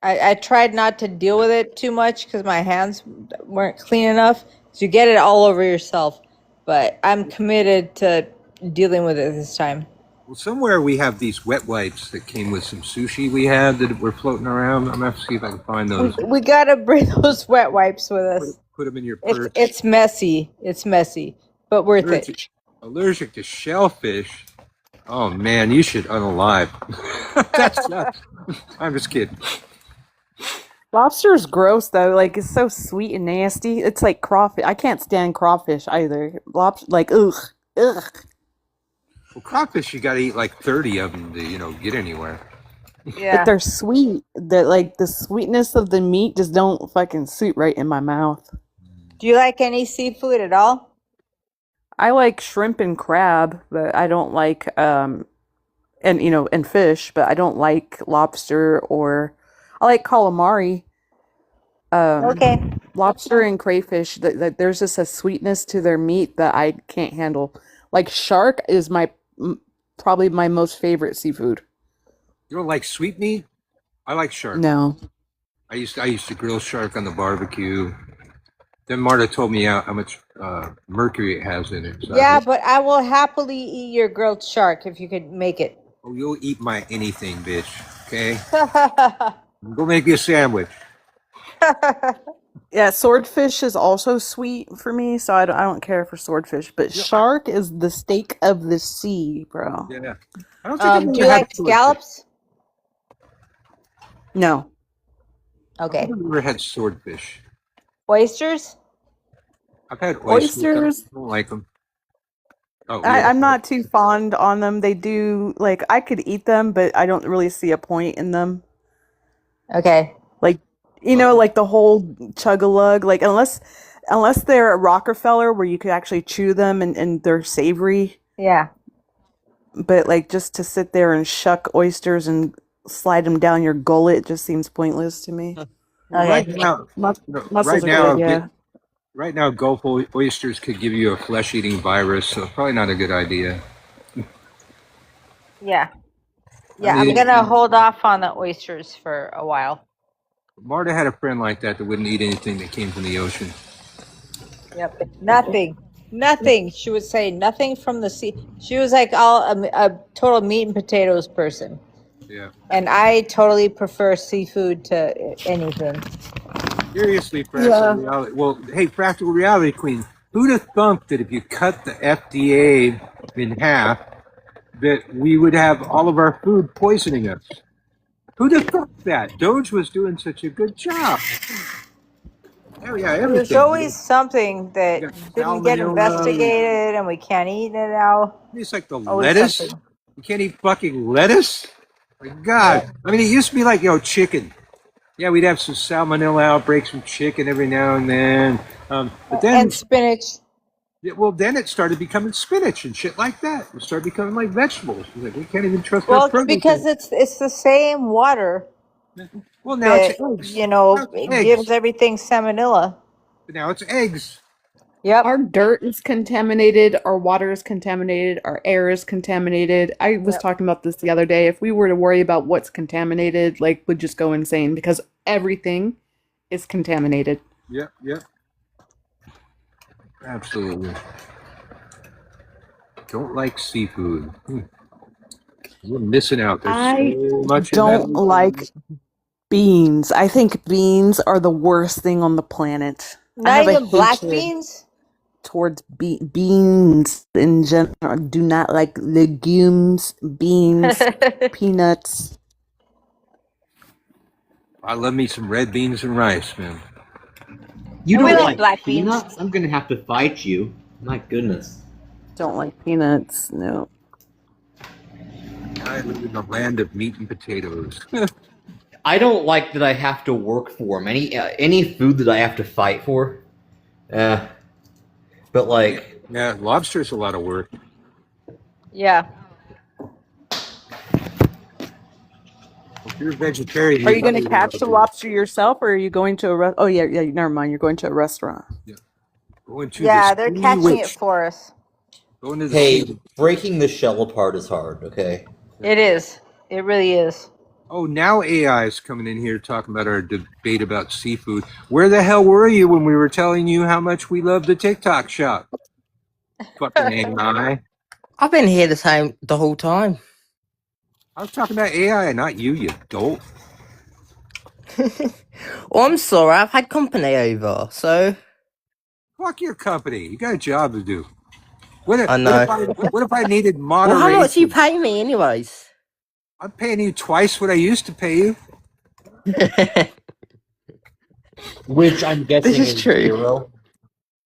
I tried not to deal with it too much because my hands weren't clean enough. So you get it all over yourself. But I'm committed to dealing with it this time. Well, somewhere we have these wet wipes that came with some sushi we had that were floating around. I'm going to have to see if I can find those. We gotta bring those wet wipes with us. Put them in your purse. It's messy. It's messy, but worth it. Allergic to shellfish. Oh, man, you should unalive. That sucks. I'm just kidding. Lobster is gross though. Like it's so sweet and nasty. It's like crawfish. I can't stand crawfish either. Lobster, like ugh. Well, crawfish, you got to eat like 30 of them to, get anywhere. Yeah. But they're sweet. The sweetness of the meat just don't fucking suit right in my mouth. Do you like any seafood at all? I like shrimp and crab, but I don't like and fish, but I don't like lobster or I like calamari. Okay. Lobster and crayfish, there's just a sweetness to their meat that I can't handle. Like shark is probably my most favorite seafood. You don't like sweet meat? I like shark. No. I used to grill shark on the barbecue. Then Marta told me how much mercury it has in it. So Yeah, but I will happily eat your grilled shark if you could make it. Oh, you'll eat my anything, bitch. Okay? Go make you a sandwich. Yeah, swordfish is also sweet for me, so I don't care for swordfish. But shark is the steak of the sea, bro. Yeah. I don't think I've Do you ever had like swordfish. scallops? No. Okay. I've never had swordfish. Oysters? I've had Oysters? I don't like them. Oh, I'm not too fond on them. They do, like, I could eat them, but I don't really see a point in them. Okay. Like, like the whole chug-a-lug, like, unless they're a Rockefeller where you could actually chew them and they're savory. Yeah. But, like, just to sit there and shuck oysters and slide them down your gullet just seems pointless to me. Right now, Mussels are good, yeah. Right now, Gulf oysters could give you a flesh-eating virus, so probably not a good idea. Yeah. Yeah, mean, I'm gonna hold off on the oysters for a while. Marta had a friend like that wouldn't eat anything that came from the ocean. Yep. Nothing. She would say nothing from the sea. She was like all a total meat and potatoes person. Yeah. And I totally prefer seafood to anything. Seriously, Practical Reality. Well, hey, Practical Reality Queen, who'd have thunk that if you cut the FDA in half, that we would have all of our food poisoning us? Who'd have thunk that? Doge was doing such a good job. Oh, yeah, everything. There's always something that You got didn't get salmonella. investigated and we can't eat it now. It's like the Always lettuce. something. You can't eat fucking lettuce? My God. I mean, it used to be like, chicken. Yeah, we'd have some salmonella outbreaks from chicken every now and then. But then, And spinach. then it started becoming spinach and shit like that. It started becoming like vegetables. It's like, we can't even trust Well, our protein. because it's the same water Well, now that it's eggs. it Eggs. gives everything salmonella. Now it's eggs. Yep. Our dirt is contaminated, our water is contaminated, our air is contaminated. I was Yep. talking about this the other day. If we were to worry about what's contaminated, like, we'd just go insane because everything is contaminated. Yep. Absolutely. Don't like seafood. You're missing out. There's I so much in don't that. like beans. I think beans are the worst thing on the planet. I Not have a even black hatred beans. towards beans in general. I do not like legumes, beans, peanuts. I love me some red beans and rice, man. You We don't like like black beans. peanuts? I'm gonna have to fight you. My goodness. Don't like peanuts. No. I live in the land of meat and potatoes. I don't like that I have to work for them. Any food that I have to fight for. But like, Yeah, lobster's a lot of work. Yeah. If you're a vegetarian, Are you going to probably catch love the it. lobster yourself, or are you going to a Oh, yeah. Never mind. You're going to a restaurant. Going to Yeah, the they're sea catching witch. it for us. Going to the hey, sea. breaking the shell apart is hard, okay? It is. It really is. Oh, now AI is coming in here talking about our debate about seafood. Where the hell were you when we were telling you how much we love the TikTok shop? Fucking AI. I've been here the whole time. I was talking about AI, not you, you dolt. Oh, I'm sorry, I've had company over, so Fuck your company. You got a job to do. What if, I know. what if I needed Well, moderation? how much do you pay me, anyways? I'm paying you twice what I used to pay you. Which I'm guessing This is true. zero.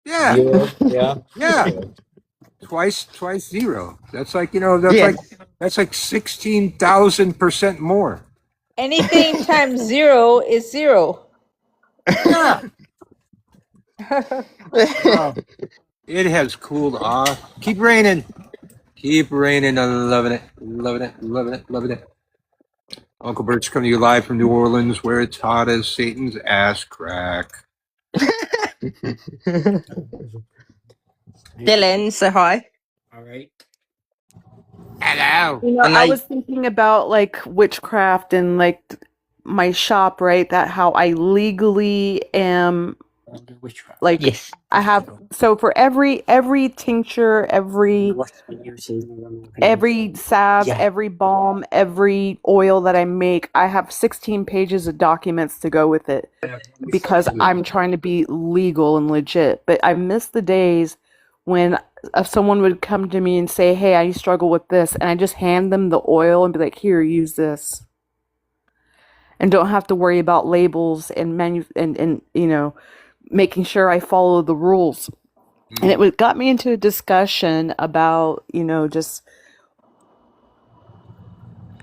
Yeah. Zero, yeah. Yeah. Twice zero. That's like, that's like 16,000% more. Anything times zero is zero. Yeah. Oh, it has cooled off. Keep raining. Keep raining. I'm loving it. Loving it. Loving it. Loving it. Uncle Bert's coming to you live from New Orleans, where it's hot as Satan's ass crack. Dylan, say hi. All right. Hello. You know, And I I- was thinking about like witchcraft and like my shop, right? That how I legally am like Yes. I have so for every tincture, every salve, Yeah. every balm, every oil that I make, I have 16 pages of documents to go with it because I'm trying to be legal and legit. But I miss the days when someone would come to me and say, "Hey, I struggle with this," and I just hand them the oil and be like, "Here, use this," and don't have to worry about labels and making sure I follow the rules. And it got me into a discussion about, just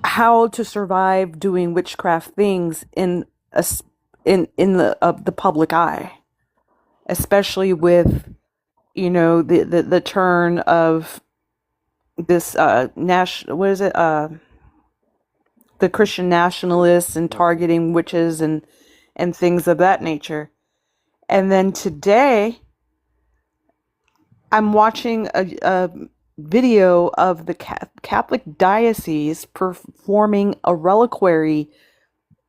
how to survive doing witchcraft things in the public eye, especially with, the turn of this what is it? The Christian nationalists and targeting witches and things of that nature. And then today, I'm watching video of the Catholic diocese performing a reliquary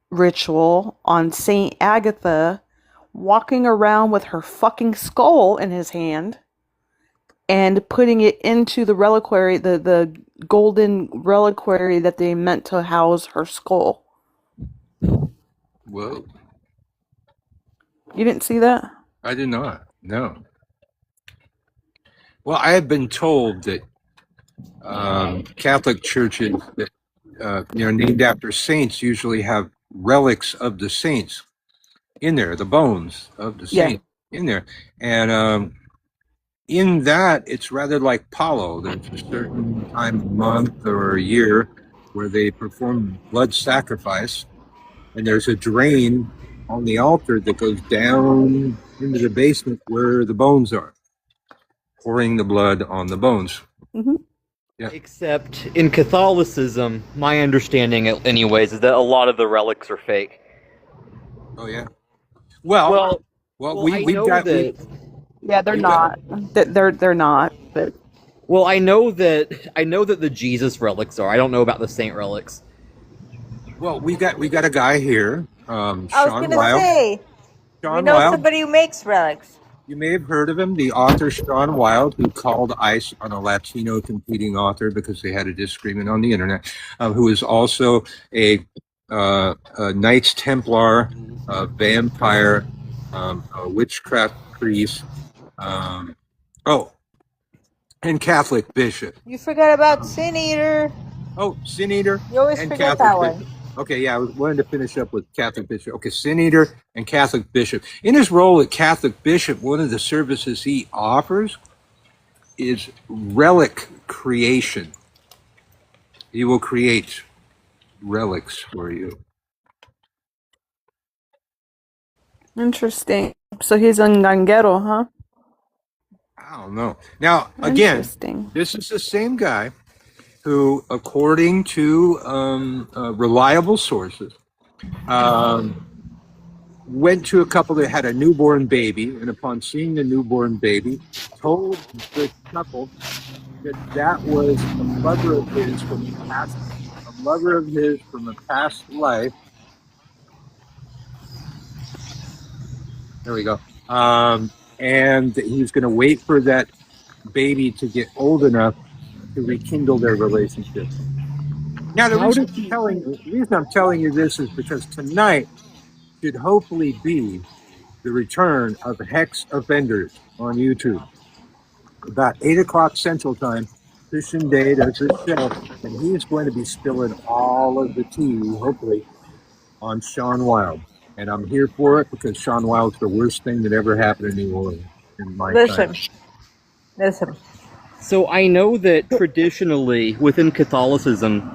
ritual on Saint Agatha, walking around with her fucking skull in his hand and putting it into the reliquary, the golden reliquary that they meant to house her skull. Whoa. You didn't see that? I did not. No. Well, I have been told that Catholic churches that named after saints usually have relics of the saints in there, the bones of the saint in there, and in that it's rather like Palo. There's a certain time of month or a year where they perform blood sacrifice, and there's a drain on the altar that goes down into the basement where the bones are, pouring the blood on the bones. Mm-hmm. Yeah. Except in Catholicism, my understanding, anyways, is that a lot of the relics are fake. Oh yeah. Well, we've got that. Yeah, they're not. They're not. But well, I know that the Jesus relics are. I don't know about the saint relics. Well, we got a guy here, I was Sean gonna Wilde. say, we Sean know Wilde. somebody who makes relics. You may have heard of him, the author Sean Wilde, who called ICE on a Latino competing author because they had a disagreement on the internet, who is also a Knights Templar, a vampire, a witchcraft priest, and Catholic bishop. You forgot about Sin Eater. Oh, Sin Eater. You always and forget Catholic that one. bishop. Okay, yeah, I wanted to finish up with Catholic bishop. Okay, Sin Eater and Catholic bishop. In his role at Catholic bishop, one of the services he offers is relic creation. He will create relics for you. interesting. So he's a Ganguero, huh? I don't know. Now, again, Interesting. this is the same guy who, according to reliable sources, went to a couple that had a newborn baby, and upon seeing the newborn baby, told the couple that was a mother of his from a past life. There we go. And he was going to wait for that baby to get old enough to rekindle their relationship. Now, the reason I'm telling you this is because tonight should hopefully be the return of Hex Offenders on YouTube. About 8 o'clock Central Time, Christian Day does his show, and he is going to be spilling all of the tea, hopefully, on Sean Wilde. And I'm here for it because Sean Wilde's the worst thing that ever happened in New Orleans in my time. Listen. So I know that traditionally within Catholicism,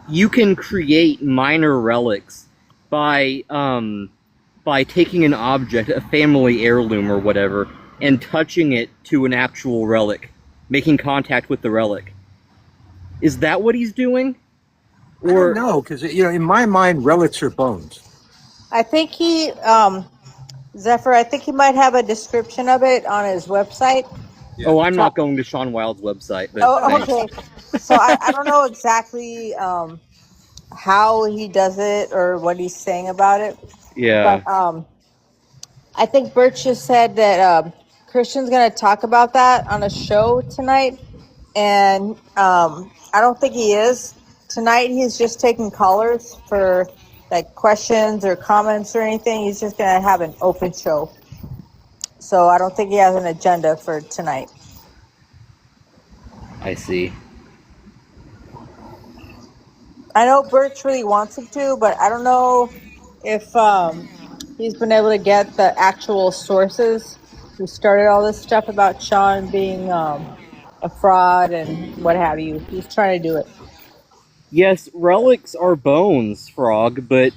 you can create minor relics by taking an object, a family heirloom or whatever, and touching it to an actual relic, making contact with the relic. Is that what he's doing? Or no, because in my mind, relics are bones. I think he, Zephyr, I think he might have a description of it on his website. Yeah. Oh, I'm not going to Sean Wilde's website. But okay. So I don't know exactly how he does it or what he's saying about it. Yeah. But I think Birch just said that Christian's going to talk about that on a show tonight. And I don't think he is. Tonight he's just taking callers for like questions or comments or anything. He's just going to have an open show. So I don't think he has an agenda for tonight. I see. I know Birch really wants him to, but I don't know if he's been able to get the actual sources who started all this stuff about Sean being a fraud and what have you. He's trying to do it. Yes, relics are bones, Frog, but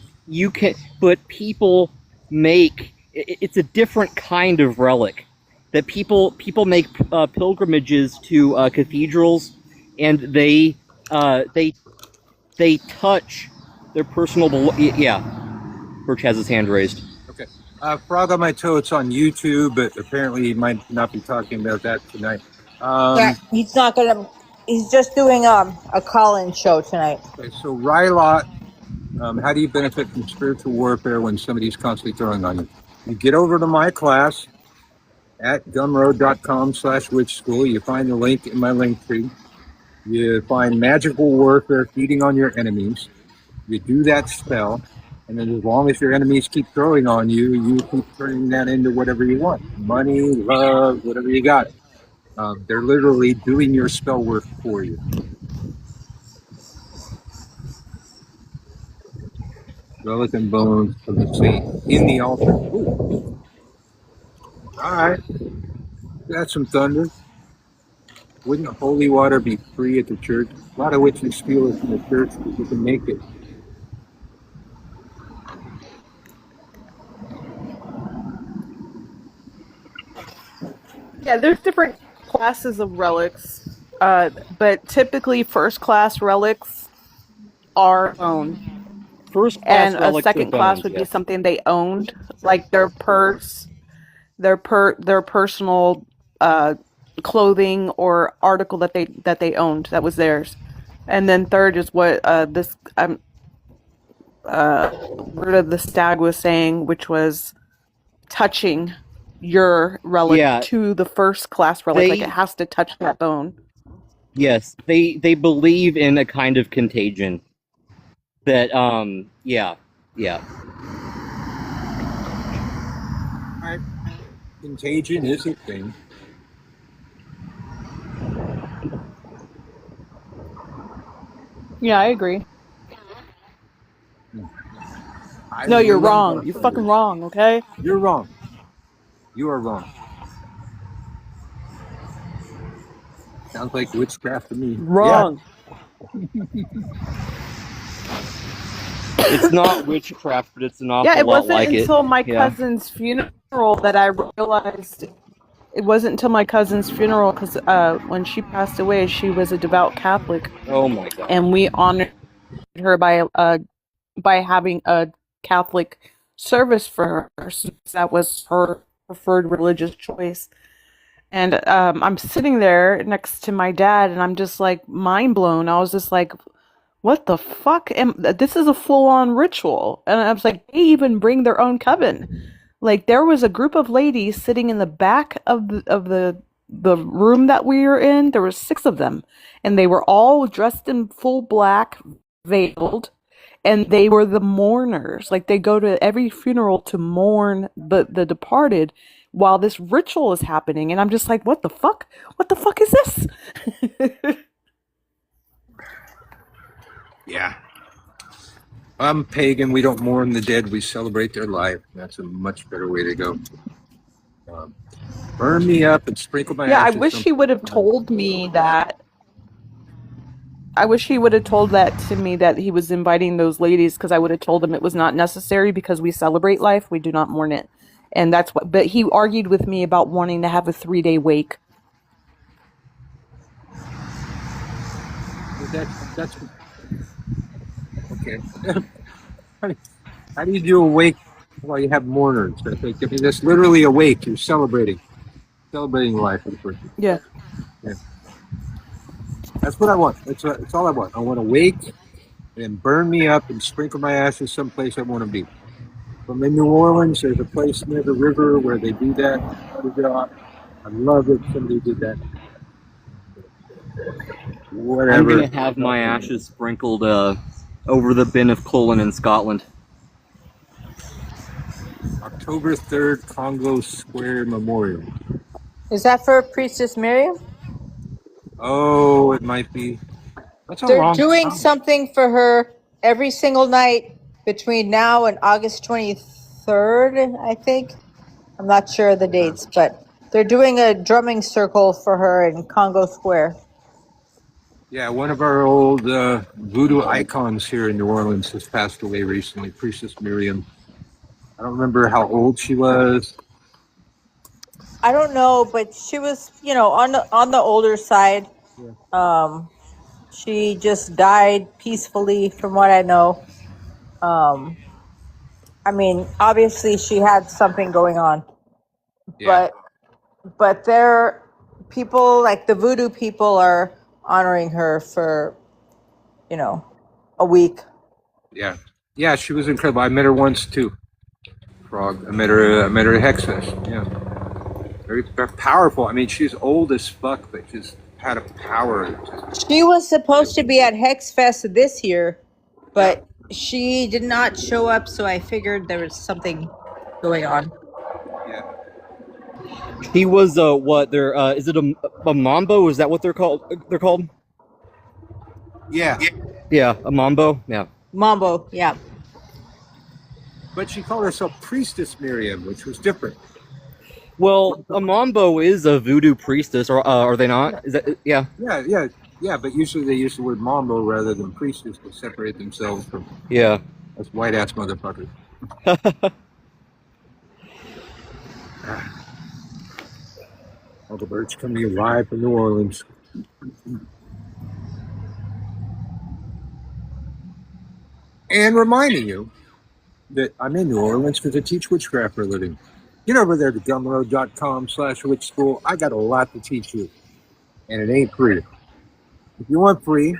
people make it's a different kind of relic. That people make pilgrimages to cathedrals, and they touch their personal yeah. Birch has his hand raised. Okay. Frog on My Toe, it's on YouTube, but apparently he might not be talking about that tonight. Yeah, he's not going to he's just doing a call-in show tonight. Okay, so Rylot, how do you benefit from spiritual warfare when somebody's constantly throwing on you? You get over to my class at gumroad.com/witch school. You find the link in my link tree. You find magical warfare feeding on your enemies. You do that spell, and then as long as your enemies keep throwing on you, you keep turning that into whatever you want. Money, love, whatever you got. They're literally doing your spell work for you. Skeleton bones of the saint in the altar. Ooh. All right. That's some thunder. Wouldn't holy water be free at the church? A lot of witches steal it from the church, but you can make it. Yeah, there's different classes of relics, but typically first class relics are owned, First class and a relics second are class bones, would be yes. something they owned, like their purse, their personal clothing or article that they owned that was theirs, and then third is what this word of the stag was saying, which was touching your relic Yeah, to the first class relic, like it they has to touch that bone. yes, they believe in a kind of contagion that yeah. All right. Contagion is a thing. Yeah, I agree. I No, you're remember wrong. You're fucking wrong, okay? You're wrong. You are wrong. Sounds like witchcraft to me. Wrong. It's not witchcraft, but it's an awful Yeah, it lot wasn't like it. until my Yeah. cousin's funeral that I realized. It wasn't until my cousin's funeral, because when she passed away, she was a devout Catholic, Oh my god. and we honored her by having a Catholic service for her, since that was her preferred religious choice. And I'm sitting there next to my dad, and I'm just like mind blown. I was just like, what the fuck? This is a full-on ritual. And I was like, they even bring their own coven. Like, there was a group of ladies sitting in the back of the room that we were in. There were 6 of them, and they were all dressed in full black, veiled, and they were the mourners. Like, they go to every funeral to mourn the departed while this ritual is happening. And I'm just like, what the fuck? What the fuck is this? Yeah. I'm pagan. We don't mourn the dead. We celebrate their life. That's a much better way to go. Burn me up and sprinkle my Yeah, I ashes wish he would have told me that. I wish he would have told that to me, that he was inviting those ladies, because I would have told him it was not necessary, because we celebrate life, we do not mourn it. And that's what, but he argued with me about wanting to have a 3-day wake. That's okay. How do you do a wake while you have mourners? I mean, that's literally a wake. You're celebrating life for the person. Yeah. Yeah. That's what I want. That's all I want. I want to wake and burn me up and sprinkle my ashes someplace I want to be. From in New Orleans, there's a place near the river where they do that. I love it. Somebody did that. Whatever. I'm gonna have my ashes sprinkled over the bin of Cullen in Scotland. October 3rd, Congo Square Memorial. Is that for Priestess Miriam? Oh, it might be. That's a They're long doing time. something for her every single night between now and August 23rd, I think. I'm not sure of the dates, but they're doing a drumming circle for her in Congo Square. Yeah, one of our old voodoo icons here in New Orleans has passed away recently, Priestess Miriam. I don't remember how old she was. I don't know, but she was, on the older side. Yeah. She just died peacefully, from what I know. I mean, obviously she had something going on, Yeah. but they're people, like the voodoo people, are honoring her for, a week. Yeah. Yeah, she was incredible. I met her once too. Frog. I met her at Hexfest. Yeah. Very, very powerful. I mean, she's old as fuck, but just had a power. She was supposed to be at Hexfest this year, but she did not show up, so I figured there was something going on. Yeah. He was what? They're is it a mambo? Is that what they're called? They're called? Yeah. Yeah, a mambo. Yeah. Mambo, yeah. But she called herself Priestess Miriam, which was different. Well, a mambo is a voodoo priestess, or are they not? Is that yeah? Yeah. But usually they use the word mambo rather than priestess to separate themselves from us white ass motherfuckers. Uncle Bert's coming to you live from New Orleans. And reminding you that I'm in New Orleans because I teach witchcraft for a living. Get over there to Gumroad.com/witch school. I got a lot to teach you. And it ain't free. If you want free,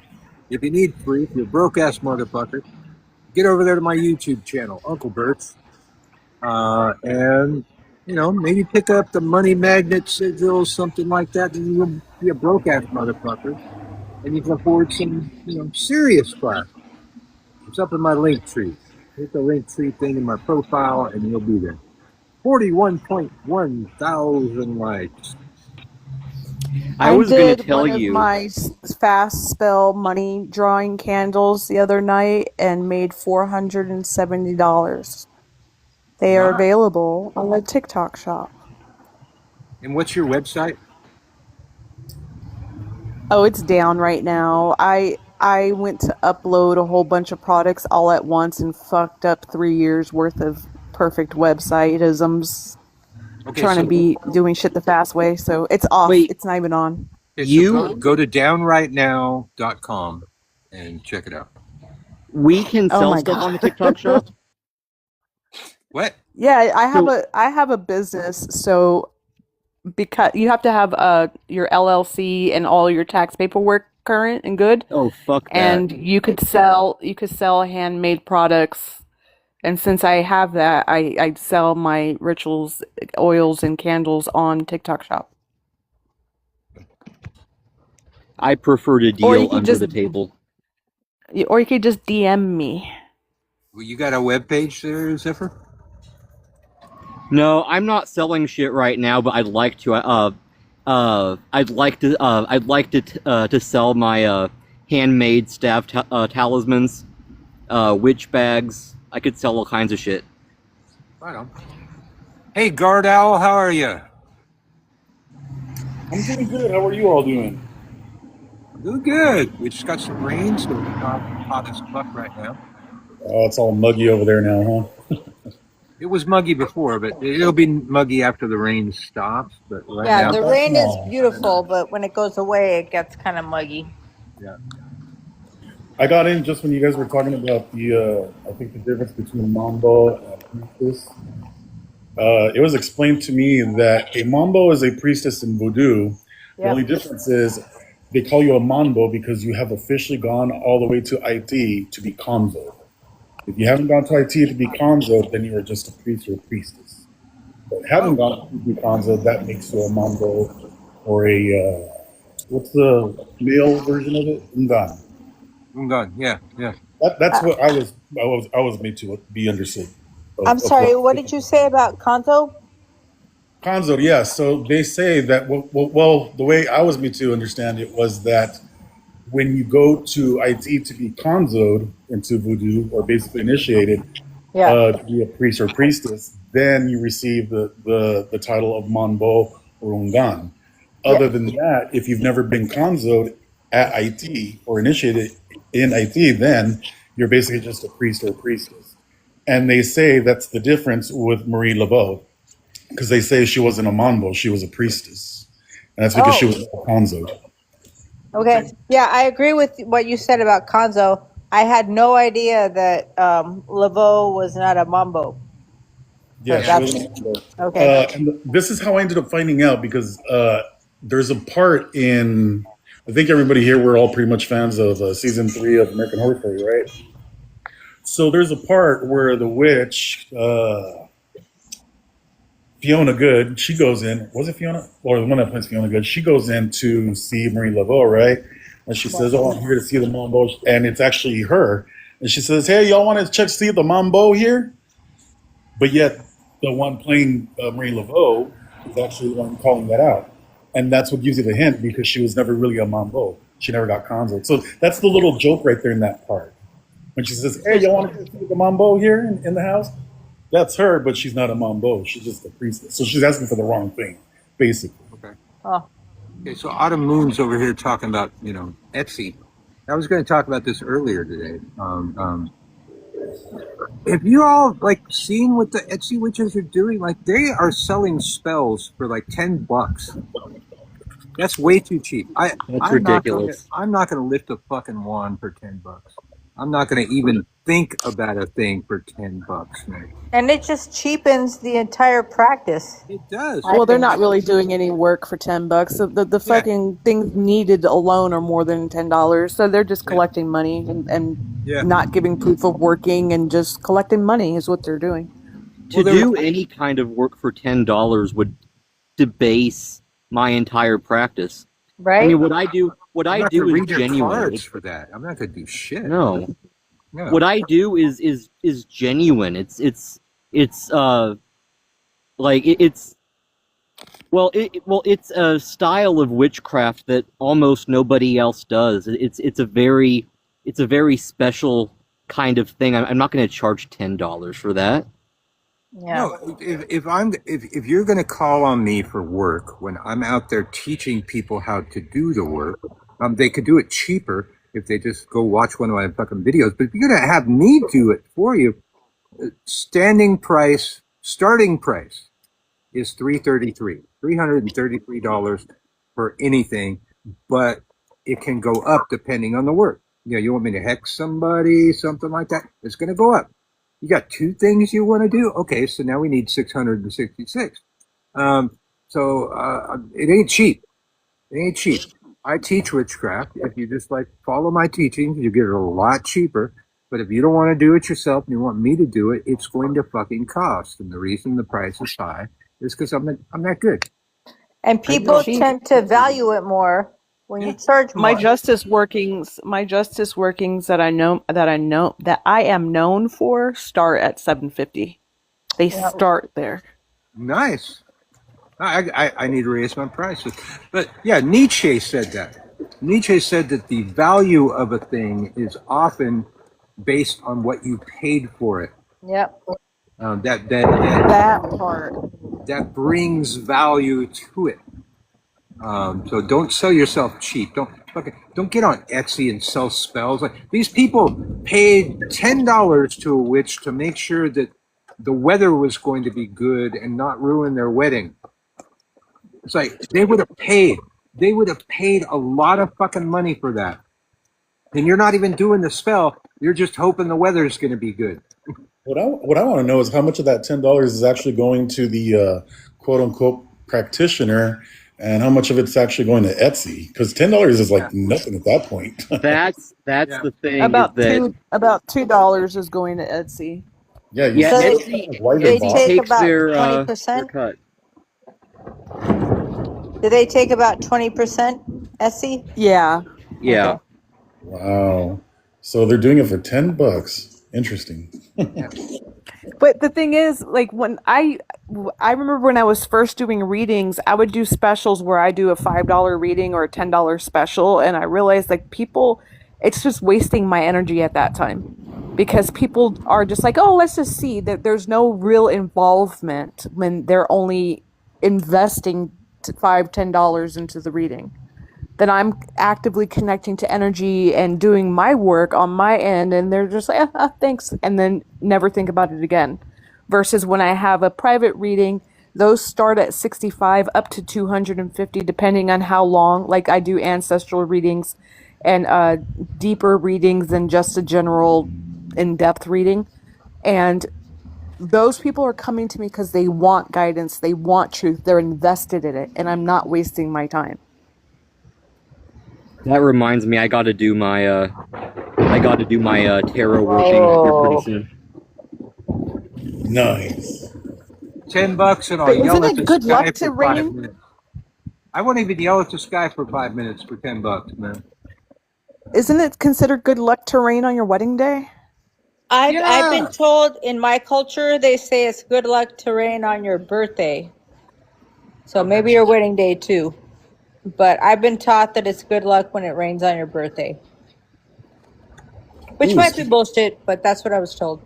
if you need free, if you're a broke ass motherfucker, get over there to my YouTube channel, Uncle Bert's. And maybe pick up the Money Magnet sigil, something like that, and you'll be a broke ass motherfucker. And you can afford some, serious class. It's up in my link tree. Hit the link tree thing in my profile and you'll be there. 41.1 thousand likes. I was going to tell one of you. my fast spell money drawing candles the other night and made $470. They are available on the TikTok shop. And what's your website? Oh, it's down right now. I went to upload a whole bunch of products all at once and fucked up 3 years worth of perfect website-isms. Okay, Trying to be doing shit the fast way, so it's off. Wait. It's not even on. Okay, so go to downrightnow.com and check it out. We can Oh sell my stuff God. on the TikTok shop. What? Yeah, I have a business, so because you have to have your LLC and all your tax paperwork current and good, Oh fuck that. and you could sell handmade products. And since I have that, I sell my rituals, oils, and candles on TikTok shop. I prefer to Or you deal could under just- the table. Or you could just DM me. Well, you got a webpage there, Zephyr? No, I'm not selling shit right now, but I'd like to. I'd like to sell my handmade staff talismans, witch bags. I could sell all kinds of shit. Right on. Hey, Guard Owl, how are you? I'm doing good. How are you all doing? I'm doing good. We just got some rain, so it's not hot as fuck right now. Oh, it's all muggy over there now, huh? It was muggy before, but it'll be muggy after the rain stops. But right Yeah, now, the rain is beautiful, but when it goes away, it gets kind of muggy. I got in just when you guys were talking about the, I think the difference between Mambo and priestess. It was explained to me that a Mambo is a priestess in voodoo. The Yep. only difference is they call you a Mambo because you have officially gone all the way to IT to be Conzo. If you haven't gone to IT to be Conzo, then you are just a priest or a priestess. But having gone to be Conzo, that makes you a Mambo or a, what's the male version of it? Ngan. I'm done. Yeah. That's what I was made to be understood. I'm sorry, what did you say about Kanto? Conzo, yeah. So they say that, well, the way I was made to understand it was that when you go to IT to be conzoed into voodoo or basically initiated to be a priest or priestess, then you receive the title of Manbo or Ungan. Other than that, if you've never been conzoed at IT or initiated in IT, then you're basically just a priest or a priestess. And they say that's the difference with Marie Laveau, because they say she wasn't a Manbo, she was a priestess. And that's because she was conzoed. Okay. Yeah, I agree with what you said about Kanzo. I had no idea that Laveau was not a Mambo. Yeah, she was a Mambo. Okay. And this is how I ended up finding out, because there's a part in I think everybody here, we're all pretty much fans of season 3 of American Horror Story, right? So there's a part where the witch, Fiona Good, she goes in. Was it Fiona? Or the one that plays Fiona Good. She goes in to see Marie Laveau, right? And she says, "Oh, I'm here to see the Mambo." And it's actually her. And she says, "Hey, y'all want to see the Mambo here?" But yet, the one playing Marie Laveau is actually the one calling that out. And that's what gives you the hint, because she was never really a Mambo. She never got consoled. So that's the little joke right there in that part. When she says, "Hey, y'all want to see the Mambo here in the house?" That's her, but she's not a Mambo. She's just a priestess. So she's asking for the wrong thing, basically. Okay. Oh. Okay, so Autumn Moon's over here talking about, Etsy. I was going to talk about this earlier today. Have you all seen what the Etsy witches are doing? Like, they are selling spells for like $10. That's way too cheap. That's I'm ridiculous. not gonna lift a fucking wand for $10. I'm not gonna even think about a thing for $10, man. And it just cheapens the entire practice. It does. Well, they're not really doing any work for $10. So the fucking things needed alone are more than $10. So they're just collecting money and Yeah. not giving proof of working and just collecting money is what they're doing. To do any kind of work for $10 would debase my entire practice. Right? I mean, what I do I'm not is gonna read your genuine. cards for that. I'm not gonna do shit. No. No. What I do is genuine. It's a style of witchcraft that almost nobody else does. It's a very special kind of thing. I'm not going to charge $10 for that. Yeah. No, if you're going to call on me for work when I'm out there teaching people how to do the work, they could do it cheaper if they just go watch one of my fucking videos. But if you're going to have me do it for you, starting price is $333 for anything, but it can go up depending on the work. You want me to hex somebody, something like that? It's going to go up. You got 2 things you want to do? Okay, so now we need 666. It ain't cheap. It ain't cheap. I teach witchcraft. If you just follow my teachings, you get it a lot cheaper. But if you don't want to do it yourself and you want me to do it, it's going to fucking cost. And the reason the price is high is because I'm that good. And people tend to value it more when you charge more. My justice workings that I am known for start at $750. They start there. Nice. I need to raise my prices. But yeah, Nietzsche said that. Nietzsche said that the value of a thing is often based on what you paid for it. Yep. That part. That brings value to it. So don't sell yourself cheap. Don't get on Etsy and sell spells. These people paid $10 to a witch to make sure that the weather was going to be good and not ruin their wedding. It's like they would have paid a lot of fucking money for that. And you're not even doing the spell. You're just hoping the weather is going to be good. What I want to know is how much of that $10 is actually going to the quote unquote practitioner, and how much of it's actually going to Etsy? Because $10 is nothing at that point. That's the thing. About $2 is going to Etsy. Yeah, They take about 20%. Cut. Do they take about 20%, Etsy? Yeah. Yeah. Okay. Wow. So they're doing it for $10. Interesting. But the thing is, when I remember when I was first doing readings, I would do specials where I do a $5 reading or a $10 special, and I realized people, it's just wasting my energy at that time, because people are just oh, let's just see. That there's no real involvement when they're only investing $5-10 into the reading. Then I'm actively connecting to energy and doing my work on my end, and they're just thanks, and then never think about it again. Versus when I have a private reading, those start at $65 up to $250, depending on how long. I do ancestral readings and deeper readings than just a general in-depth reading. And those people are coming to me because they want guidance, they want truth, they're invested in it, and I'm not wasting my time. That reminds me, I got to do my tarot working here Oh. pretty soon. Nice. $10 and I'll But yell isn't at it the good sky luck to for 5 rain? minutes. I won't even yell at the sky for 5 minutes for $10, man. Isn't it considered good luck to rain on your wedding day? I've been Yeah. told in my culture they say it's good luck to rain on your birthday. So maybe your wedding day too. But I've been taught that it's good luck when it rains on your birthday. Which Ooh, might be bullshit, but that's what I was told.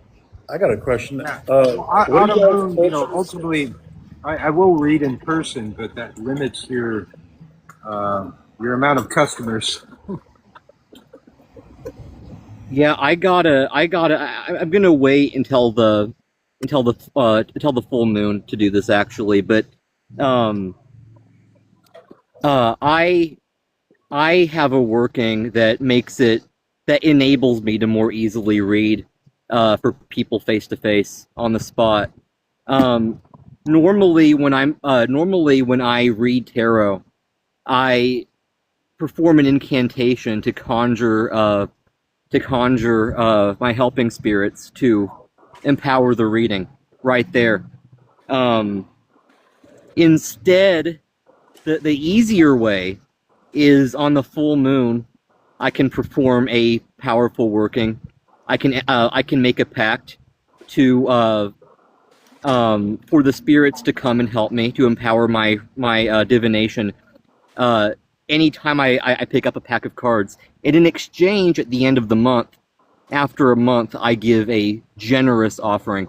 I got a question. Yeah. What Out do of you guys moon, ultimately, I will read in person, but that limits your amount of customers. Yeah, I'm gonna wait until the full moon to do this actually, but I have a working that enables me to more easily read for people face to face on the spot. Normally when I read tarot, I perform an incantation to conjure my helping spirits to empower the reading right there. Instead, the easier way is on the full moon. I can perform a powerful working. I can make a pact to for the spirits to come and help me to empower my divination. Anytime I pick up a pack of cards, and in exchange at the end of the month, after a month, I give a generous offering.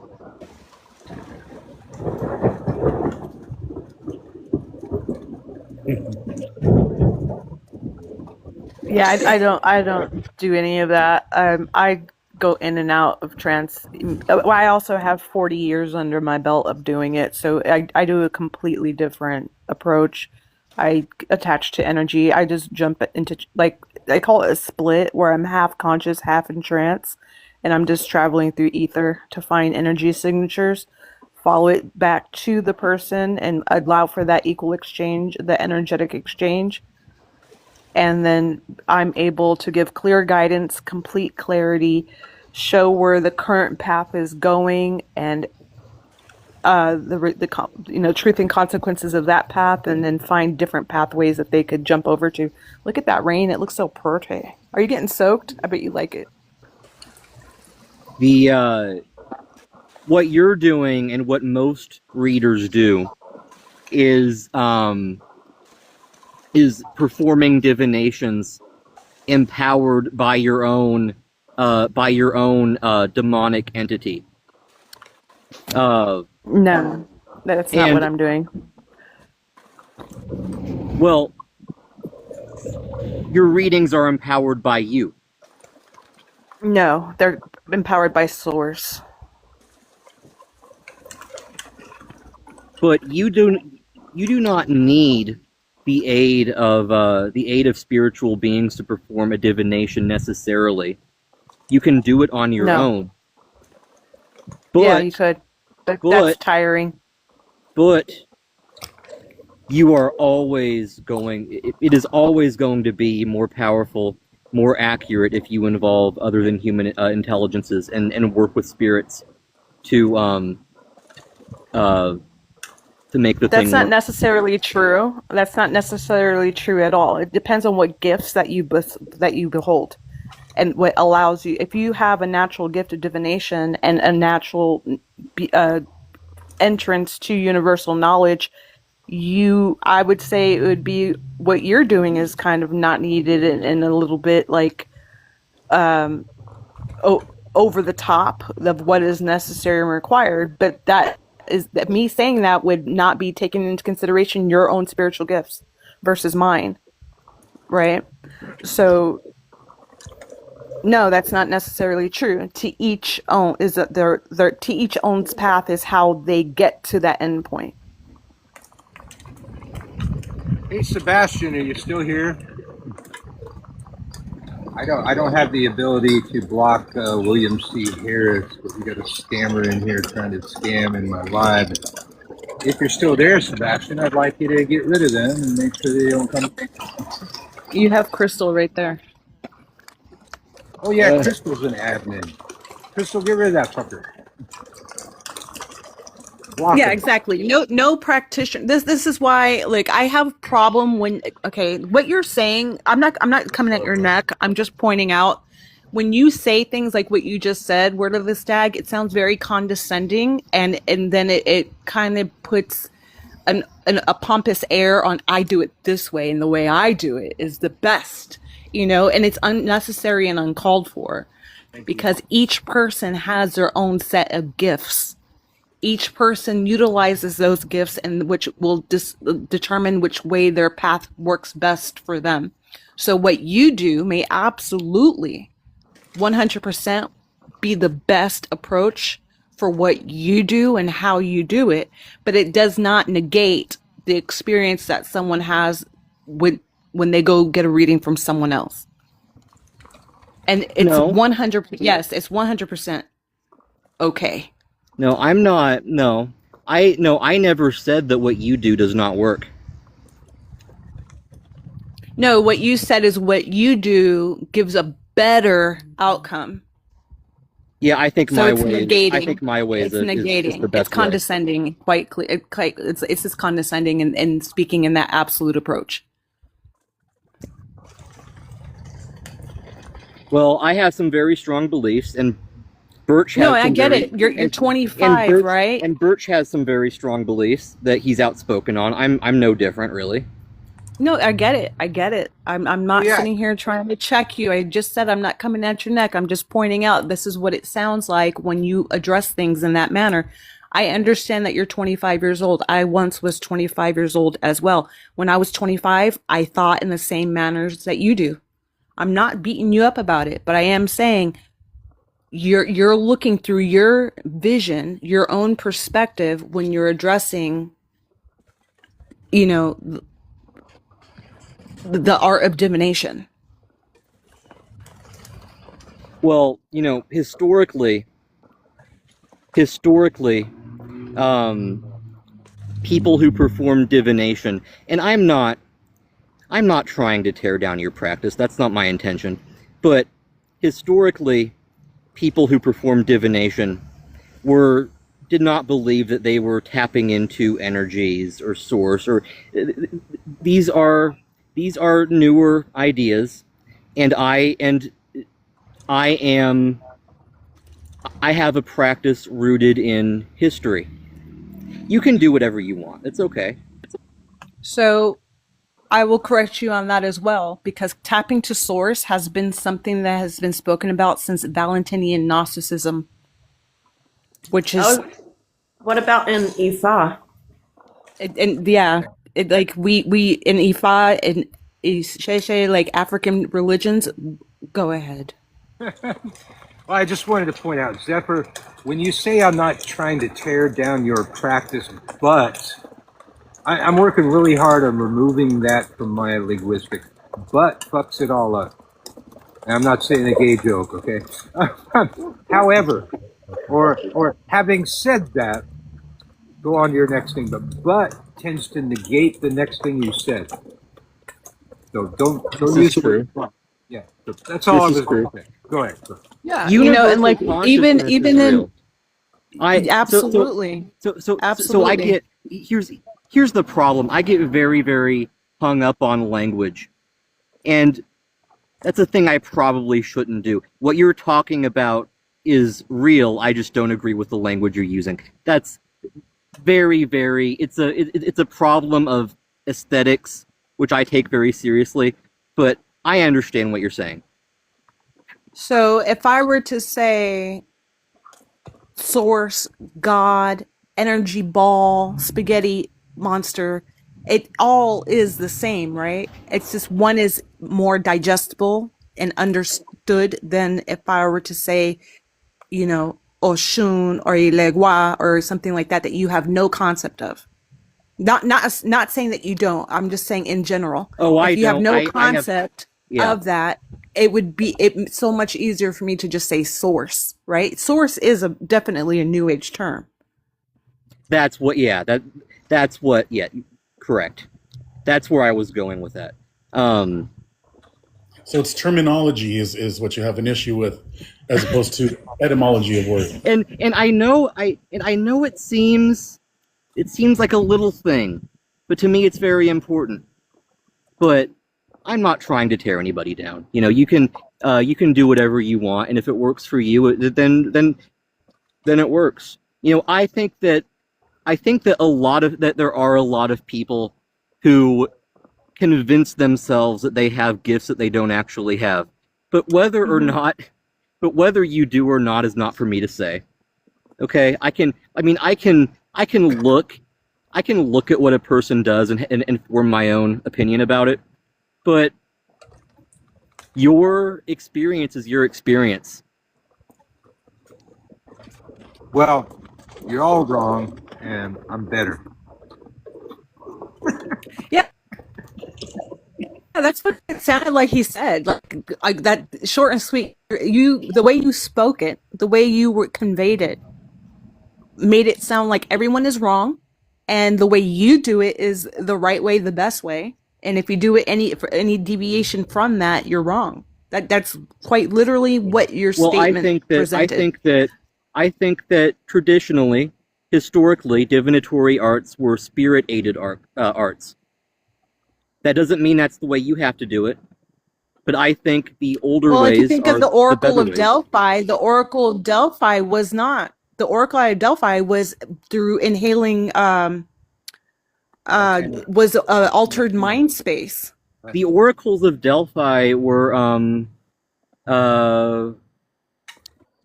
Yeah, I don't do any of that. I go in and out of trance. I also have 40 years under my belt of doing it, so I do a completely different approach. I attach to energy. I just jump into, like, I call it a split, where I'm half conscious, half in trance, and I'm just traveling through ether to find energy signatures, follow it back to the person, and allow for that equal exchange, the energetic exchange. And then I'm able to give clear guidance, complete clarity, show where the current path is going, and the truth and consequences of that path, and then find different pathways that they could jump over to. Look at that rain; it looks so pretty. Are you getting soaked? I bet you like it. What you're doing and what most readers do is performing divinations empowered by your own demonic entity. No, that's not what I'm doing. Well, your readings are empowered by you. No, they're empowered by Source. But you do not need the aid of spiritual beings to perform a divination necessarily. You can do it on your own. But, yeah, you could. But that's tiring. But you are always going. It is always going to be more powerful, more accurate if you involve other than human intelligences and work with spirits to make the thing That's not work. necessarily true. That's not necessarily true at all. It depends on what gifts that you behold, and what allows you. If you have a natural gift of divination and a natural entrance to universal knowledge, I would say it would be what you're doing is kind of not needed and a little bit like over the top of what is necessary and required. But that is that me saying that would not be taking into consideration your own spiritual gifts versus mine, right? So no, that's not necessarily true. To each own is that to each own's path is how they get to that end point. Hey, Sebastian, are you still here? I don't have the ability to block William C. Harris, but we got a scammer in here trying to scam in my live. If you're still there, Sebastian, I'd like you to get rid of them and make sure they don't come. You have Crystal right there. Oh yeah, Crystal's an admin. Crystal, get rid of that fucker. Block Yeah, him. exactly. No practitioner. This is why, like, I have problem when, okay, what you're saying, I'm not coming at your neck. I'm just pointing out when you say things like what you just said, word of the stag, it sounds very condescending, and then it kind of puts a pompous air on, I do it this way, and the way I do it is the best, and it's unnecessary and uncalled for, because each person has their own set of gifts. Each person utilizes those gifts, and which will determine which way their path works best for them. So what you do may absolutely 100% be the best approach for what you do and how you do it, but it does not negate the experience that someone has when they go get a reading from someone else. And it's 100%, yes, it's 100% okay. No, I'm not. No, I never said that what you do does not work. No, what you said is what you do gives a better outcome. Yeah, I think So my it's way. negating. I think my way It's is negating. the best It's condescending. Quite clear. It's just condescending and speaking in that absolute approach. Well, I have some very strong beliefs, and Birch has No, I some get very- it. You're and 25, Birch, right? And Birch has some very strong beliefs that he's outspoken on. I'm no different, really. No, I get it. I get it. I'm not Yeah. sitting here trying to check you. I just said I'm not coming at your neck. I'm just pointing out this is what it sounds like when you address things in that manner. I understand that you're 25 years old. I once was 25 years old as well. When I was 25, I thought in the same manners that you do. I'm not beating you up about it, but I am saying you're looking through your vision, your own perspective when you're addressing, the art of divination. Well, historically, people who perform divination, and I'm not trying to tear down your practice. That's not my intention. But historically, people who perform divination did not believe that they were tapping into energies or source, or these are newer ideas, and I have a practice rooted in history. You can do whatever you want. It's okay. So I will correct you on that as well, because tapping to source has been something that has been spoken about since Valentinian Gnosticism, which is, What about in Ifa? we in Ifa and Isheshe, like African religions. Go ahead. Well, I just wanted to point out, Zephyr, when you say I'm not trying to tear down your practice, but I'm working really hard on removing that from my linguistic. But fucks it all up. And I'm not saying a gay joke, okay? However, or having said that, go on to your next thing. But tends to negate the next thing you said. So don't use true. Yeah, so that's all I This was is true. going to say. Go ahead. Yeah, Universal and like even consciousness even is in real. absolutely. So I Absolutely. get here's the problem. I get very, very hung up on language, and that's a thing I probably shouldn't do. What you're talking about is real. I just don't agree with the language you're using. That's very, very. It's a problem of aesthetics, which I take very seriously. But I understand what you're saying. So if I were to say source, God, energy ball, spaghetti monster, it all is the same, right? It's just one is more digestible and understood than if I were to say, Oshun or Ilegua or something like that you have no concept of. Not saying that you don't. I'm just saying in general. Oh, if you have no I have- concept yeah. of that, it would be so much easier for me to just say source, right? Source is definitely a new age term. That's what. Yeah. That's what. Yeah. Correct. That's where I was going with that. So it's terminology is what you have an issue with, as opposed to etymology of words. And I know it seems like a little thing, but to me it's very important. But I'm not trying to tear anybody down. You know, you can do whatever you want, and if it works for you, then it works. You know, I think that there are a lot of people who convince themselves that they have gifts that they don't actually have. But whether you do or not is not for me to say. Okay? I can look at what a person does and form my own opinion about it. But your experience is your experience. Well, you're all wrong, and I'm better. Yeah. Yeah, that's what it sounded like he said. Like that short and sweet. The way you spoke it, the way you conveyed it, made it sound like everyone is wrong, and the way you do it is the right way, the best way. And if you do it any deviation from that, you're wrong. That's quite literally what your statement presented. I think that traditionally, historically, divinatory arts were spirit-aided arts. That doesn't mean that's the way you have to do it, but I think the older ways. Well, if you think of the Oracle of Delphi, the Oracle of Delphi was not. The Oracle of Delphi was through inhaling. Was altered mind space. The oracles of Delphi were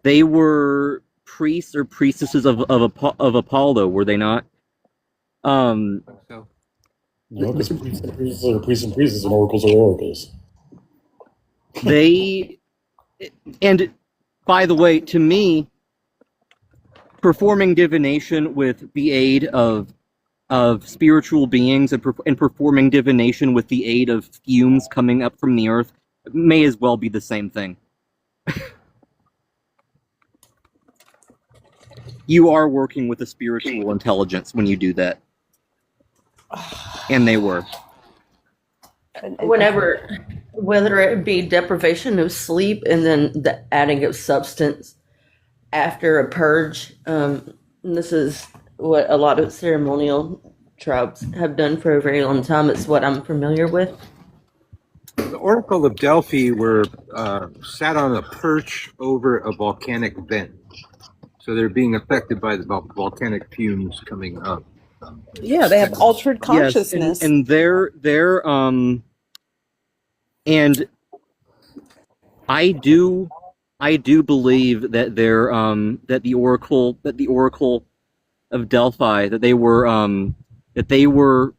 they were priests or priestesses of Apollo, were they not? No, because priests and priestesses are priests and priestesses, and oracles are oracles. And by the way, to me, performing divination with the aid of spiritual beings and performing divination with the aid of fumes coming up from the earth may as well be the same thing. You are working with a spiritual intelligence when you do that. And they were. Whether it be deprivation of sleep and then the adding of substance after a purge, this is what a lot of ceremonial tribes have done for a very long time. It's what I'm familiar with. The Oracle of Delphi were sat on a perch over a volcanic vent. So they're being affected by the volcanic fumes coming up. Yeah, they have altered consciousness. Yes, and they're and I do believe that that the Oracle of Delphi, that they were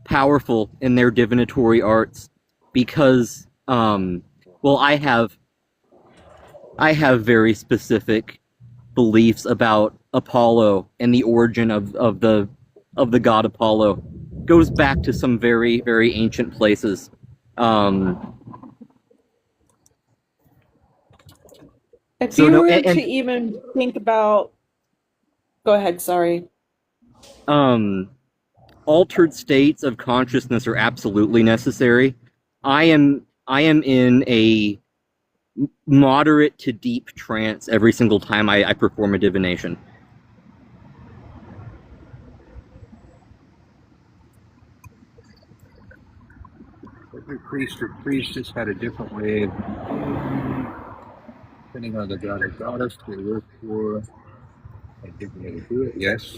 powerful in their divinatory arts because I have very specific beliefs about Apollo and the origin of the god Apollo. Goes back to some very, very ancient places. If you were to even think about, go ahead. Sorry. Altered states of consciousness are absolutely necessary. I am in a moderate to deep trance every single time I perform a divination. Every priest or priestess had a different way of, depending on the god or goddess they work for, a different way to do it, yes.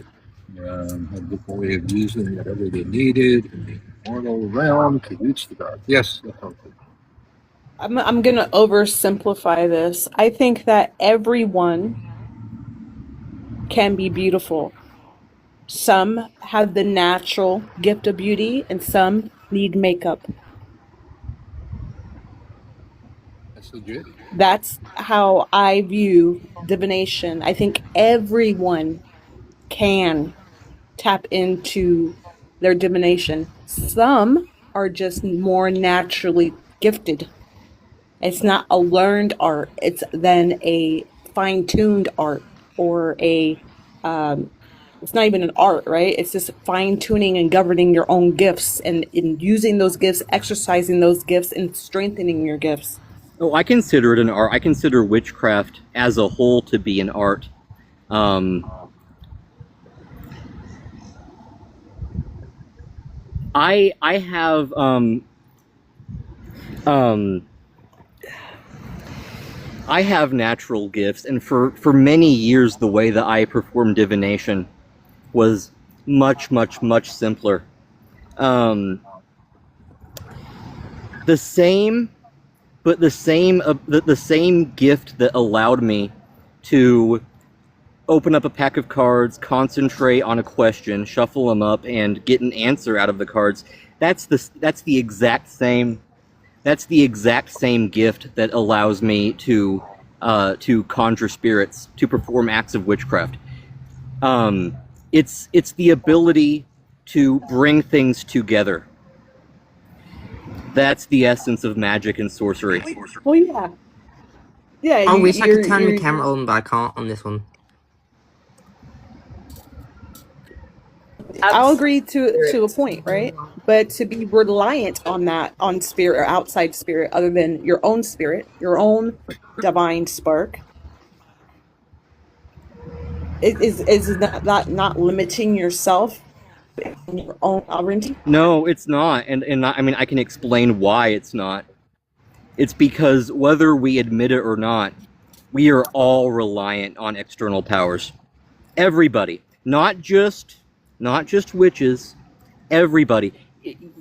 Had a different way of using whatever they needed in the mortal realm to reach the god. Yes, that's okay. I'm going to oversimplify this. I think that everyone can be beautiful. Some have the natural gift of beauty, and some need makeup. That's legit. That's how I view divination. I think everyone can tap into their divination. Some are just more naturally gifted. It's not a learned art. It's then a fine-tuned art or a It's not even an art, right? It's just fine tuning and governing your own gifts and in using those gifts, exercising those gifts, and strengthening your gifts. Oh, I consider it an art. I consider witchcraft as a whole to be an art. I have I have natural gifts, and for many years the way that I performed divination was much simpler. The same gift that allowed me to open up a pack of cards, concentrate on a question, shuffle them up, and get an answer out of the cards. That's the exact same gift that allows me to conjure spirits, to perform acts of witchcraft. It's the ability to bring things together. That's the essence of magic and sorcery. Well, yeah. Yeah. I wish I could turn the camera on, but I can't on this one. I'll agree to a point, right? But to be reliant on that, on spirit or outside spirit, other than your own spirit, your own divine spark, is that not limiting yourself in your own sovereignty? No, it's not, and I mean I can explain why it's not. It's because whether we admit it or not, we are all reliant on external powers. Everybody, not just witches, everybody.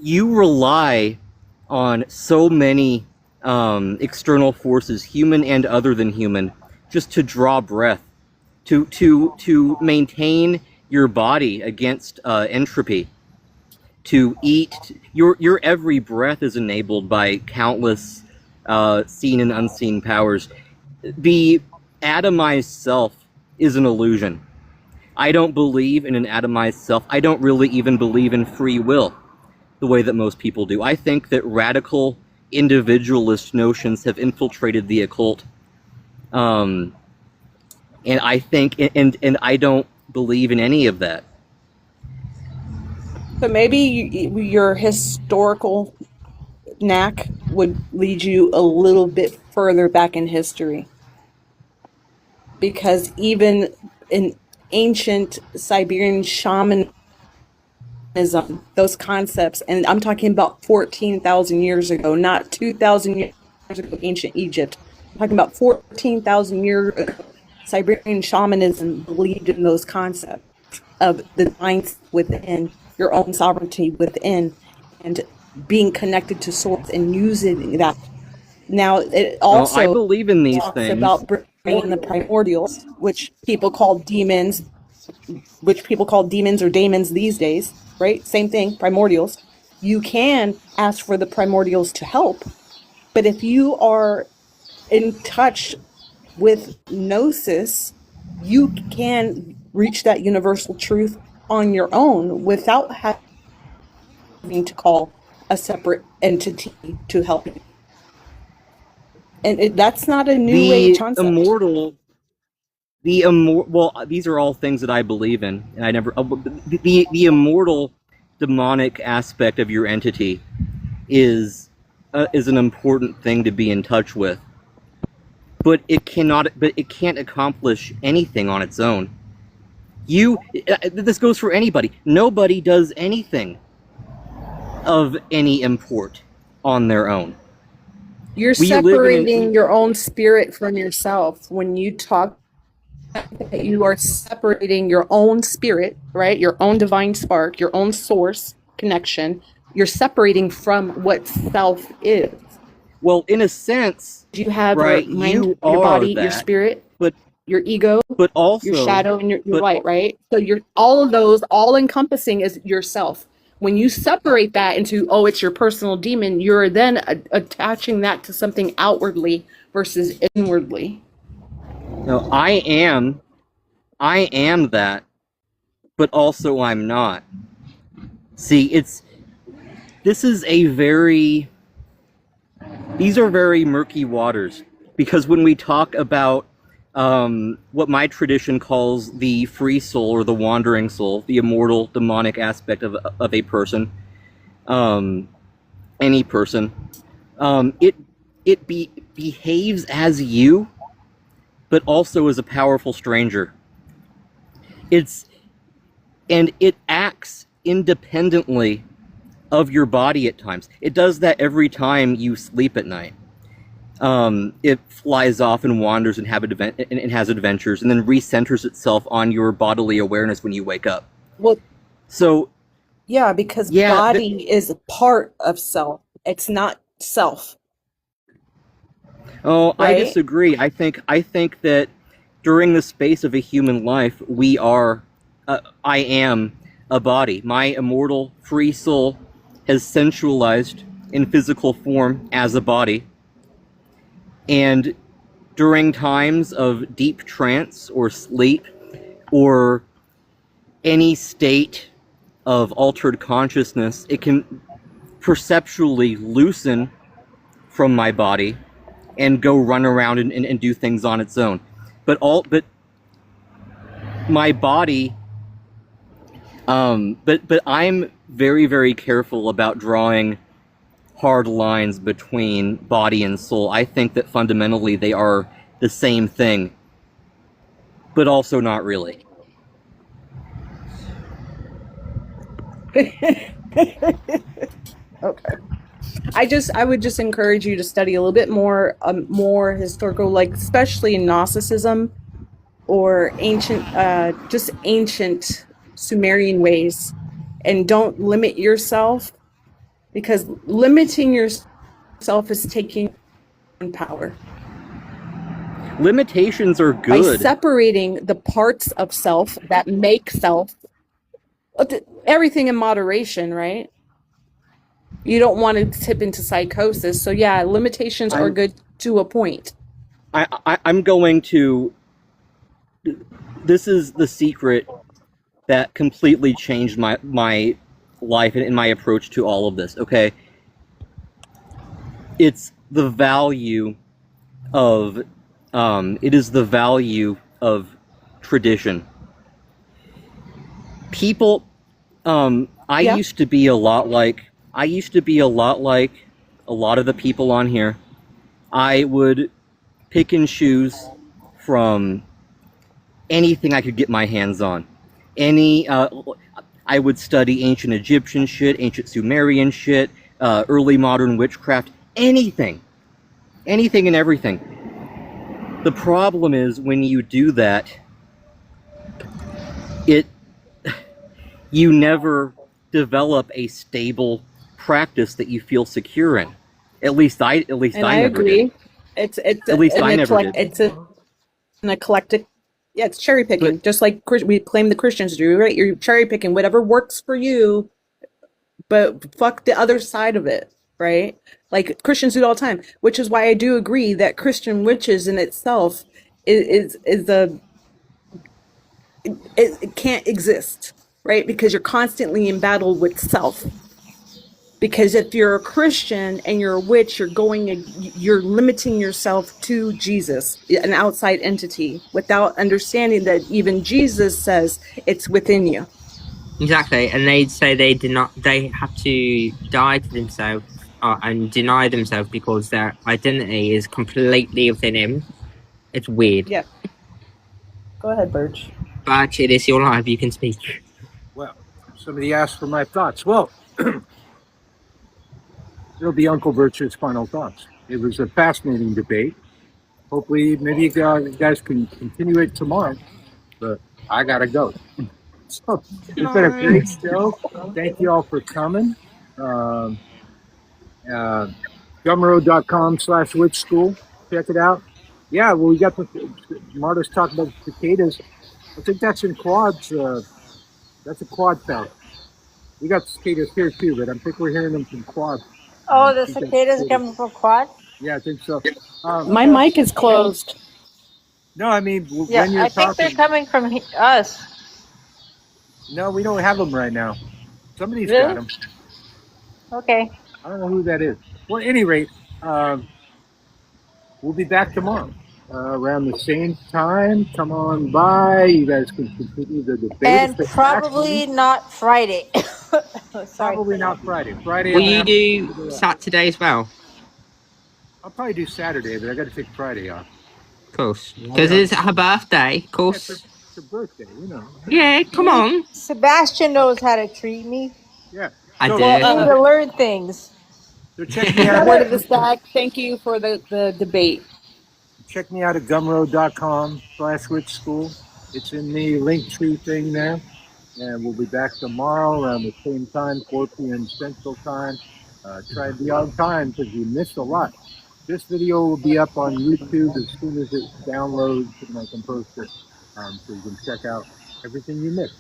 You rely on so many external forces, human and other than human, just to draw breath, to maintain your body against entropy, to eat. Your every breath is enabled by countless seen and unseen powers. The atomized self is an illusion. I don't believe in an atomized self. I don't really even believe in free will the way that most people do. I think that radical individualist notions have infiltrated the occult. And I think, and I don't believe in any of that. So maybe your historical knack would lead you a little bit further back in history. Because even in ancient Siberian shamanism, those concepts, and I'm talking about 14,000 years ago, not 2,000 years ago, ancient Egypt. I'm talking about 14,000 years ago. Siberian shamanism believed in those concepts of the divine within, your own sovereignty within, and being connected to source and using that. Now, it also I believe in these talks things. about bringing the primordials, which people call demons, or daemons these days, right? Same thing, primordials. You can ask for the primordials to help, but if you are in touch with gnosis, you can reach that universal truth on your own without having to call a separate entity to help you. And that's not a new age concept. Well, these are all things that I believe in, and I never. The immortal demonic aspect of your entity is an important thing to be in touch with. But it can't accomplish anything on its own. This goes for anybody. Nobody does anything of any import on their own. You're separating your own spirit from yourself. When you talk, you are separating your own spirit, right? Your own divine spark, your own source connection. You're separating from what self is. Well, in a sense, you have right, your mind, your body, your spirit, but your ego, but also your shadow and your light, right? So you're all of those, all encompassing is yourself. When you separate that into, oh, it's your personal demon, you're then attaching that to something outwardly versus inwardly. No, I am that, but also I'm not. See, these are very murky waters, because when we talk about what my tradition calls the free soul or the wandering soul, the immortal demonic aspect of a person, any person. It behaves as you, but also as a powerful stranger. And it acts independently of your body at times. It does that every time you sleep at night. It flies off and wanders and has adventures, and then recenters itself on your bodily awareness when you wake up. Well, So yeah, because yeah, body is a part of self. It's not self, oh, I right? disagree. I think that during the space of a human life, I am a body. My immortal free soul has sensualized in physical form as a body. And during times of deep trance or sleep or any state of altered consciousness, it can perceptually loosen from my body and go run around and do things on its own. But my body, but I'm very, very careful about drawing hard lines between body and soul. I think that fundamentally they are the same thing, but also not really. Okay. I would just encourage you to study a little bit more historical, like especially Gnosticism or just ancient Sumerian ways, and don't limit yourself, because limiting yourself is taking power. Limitations are By good. separating the parts of self that make self, everything in moderation, right? You don't want to tip into psychosis. So yeah, limitations are good to a point. I'm going to. This is the secret that completely changed my life and my approach to all of this. Okay, it's the value of. It is the value of tradition. People. I Yeah. used to be a lot like a lot of the people on here. I would pick and choose from anything I could get my hands on. I would study ancient Egyptian shit, ancient Sumerian shit, early modern witchcraft, anything and everything. The problem is when you do that, you never develop a stable practice that you feel secure in. At least I never agree. did. It's At least I never did. It's an eclectic. Yeah, it's cherry picking, just like we claim the Christians do, right? You're cherry picking whatever works for you, but fuck the other side of it, right? Like Christians do it all the time, which is why I do agree that Christian witches in itself it can't exist, right? Because you're constantly in battle with self. Because if you're a Christian and you're a witch, you're limiting yourself to Jesus, an outside entity, without understanding that even Jesus says it's within you. Exactly, and they'd say they have to die to themselves and deny themselves because their identity is completely within him. It's weird. Yeah. Go ahead, Birch. But actually, it is your life, you can speak. Well, somebody asked for my thoughts. Well, it'll be Uncle Birch's final thoughts. It was a fascinating debate. Hopefully, maybe you guys can continue it tomorrow, but I gotta go. So, it's been a great show. Thank you all for coming. Gumroad.com/witch school. Check it out. Yeah, well, we got Marta's talking about cicadas. I think that's in Quad's. That's a Quad sound. We got cicadas here too, but I think we're hearing them from Quad. Oh, the cicadas coming from Quad? Yeah, I think so. My mic is closed. No, I mean Yeah, when you're I think talking. they're coming from us. No, we don't have them right now. Somebody's Really? got them. Okay. I don't know who that is. Well, at any rate, we'll be back tomorrow. around the same time. Come on by. You guys can continue the debate. And If it's probably actually- not Friday. Sorry. Probably not Friday. Friday. Will I'll you have do to Saturday as well? I'll probably do Saturday, but I got to take Friday off. Of course. Because it's her birthday, of Yeah, course. it's her birthday, you know. Yeah, come on. Sebastian knows how to treat me. Yeah. I So- do. I need to learn things. So check me out. Word of the stack. Thank you for the debate. Check me out at gumroad.com/Rich School. It's in the link tree thing there. And we'll be back tomorrow around the same time, 4 p.m. Central Time. Try to be on time because you missed a lot. This video will be up on YouTube as soon as it downloads and I can post it. So you can check out everything you missed.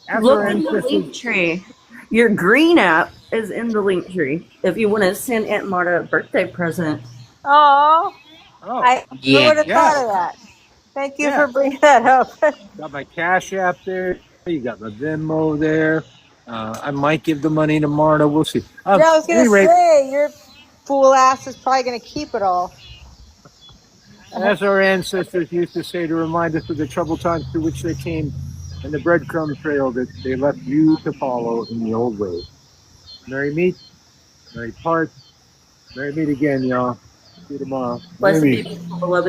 After Look our in the ancestors- link tree. Your green app is in the link tree. If you want to send Aunt Marta a birthday present. Oh, Oh, I Yeah. would have Yeah. thought of that. Thank you Yeah. for bringing that up. got my Cash App there. You got my Venmo there. I might give the money to Marta. We'll see. Yeah, I was At gonna any rate, say your fool ass is probably gonna keep it all. as our ancestors used to say to remind us of the troubled times through which they came and the breadcrumb trail that they left you to follow in the old ways. Merry meet, merry part, merry meet again, y'all. See you tomorrow. Blessed Maybe. be beloved.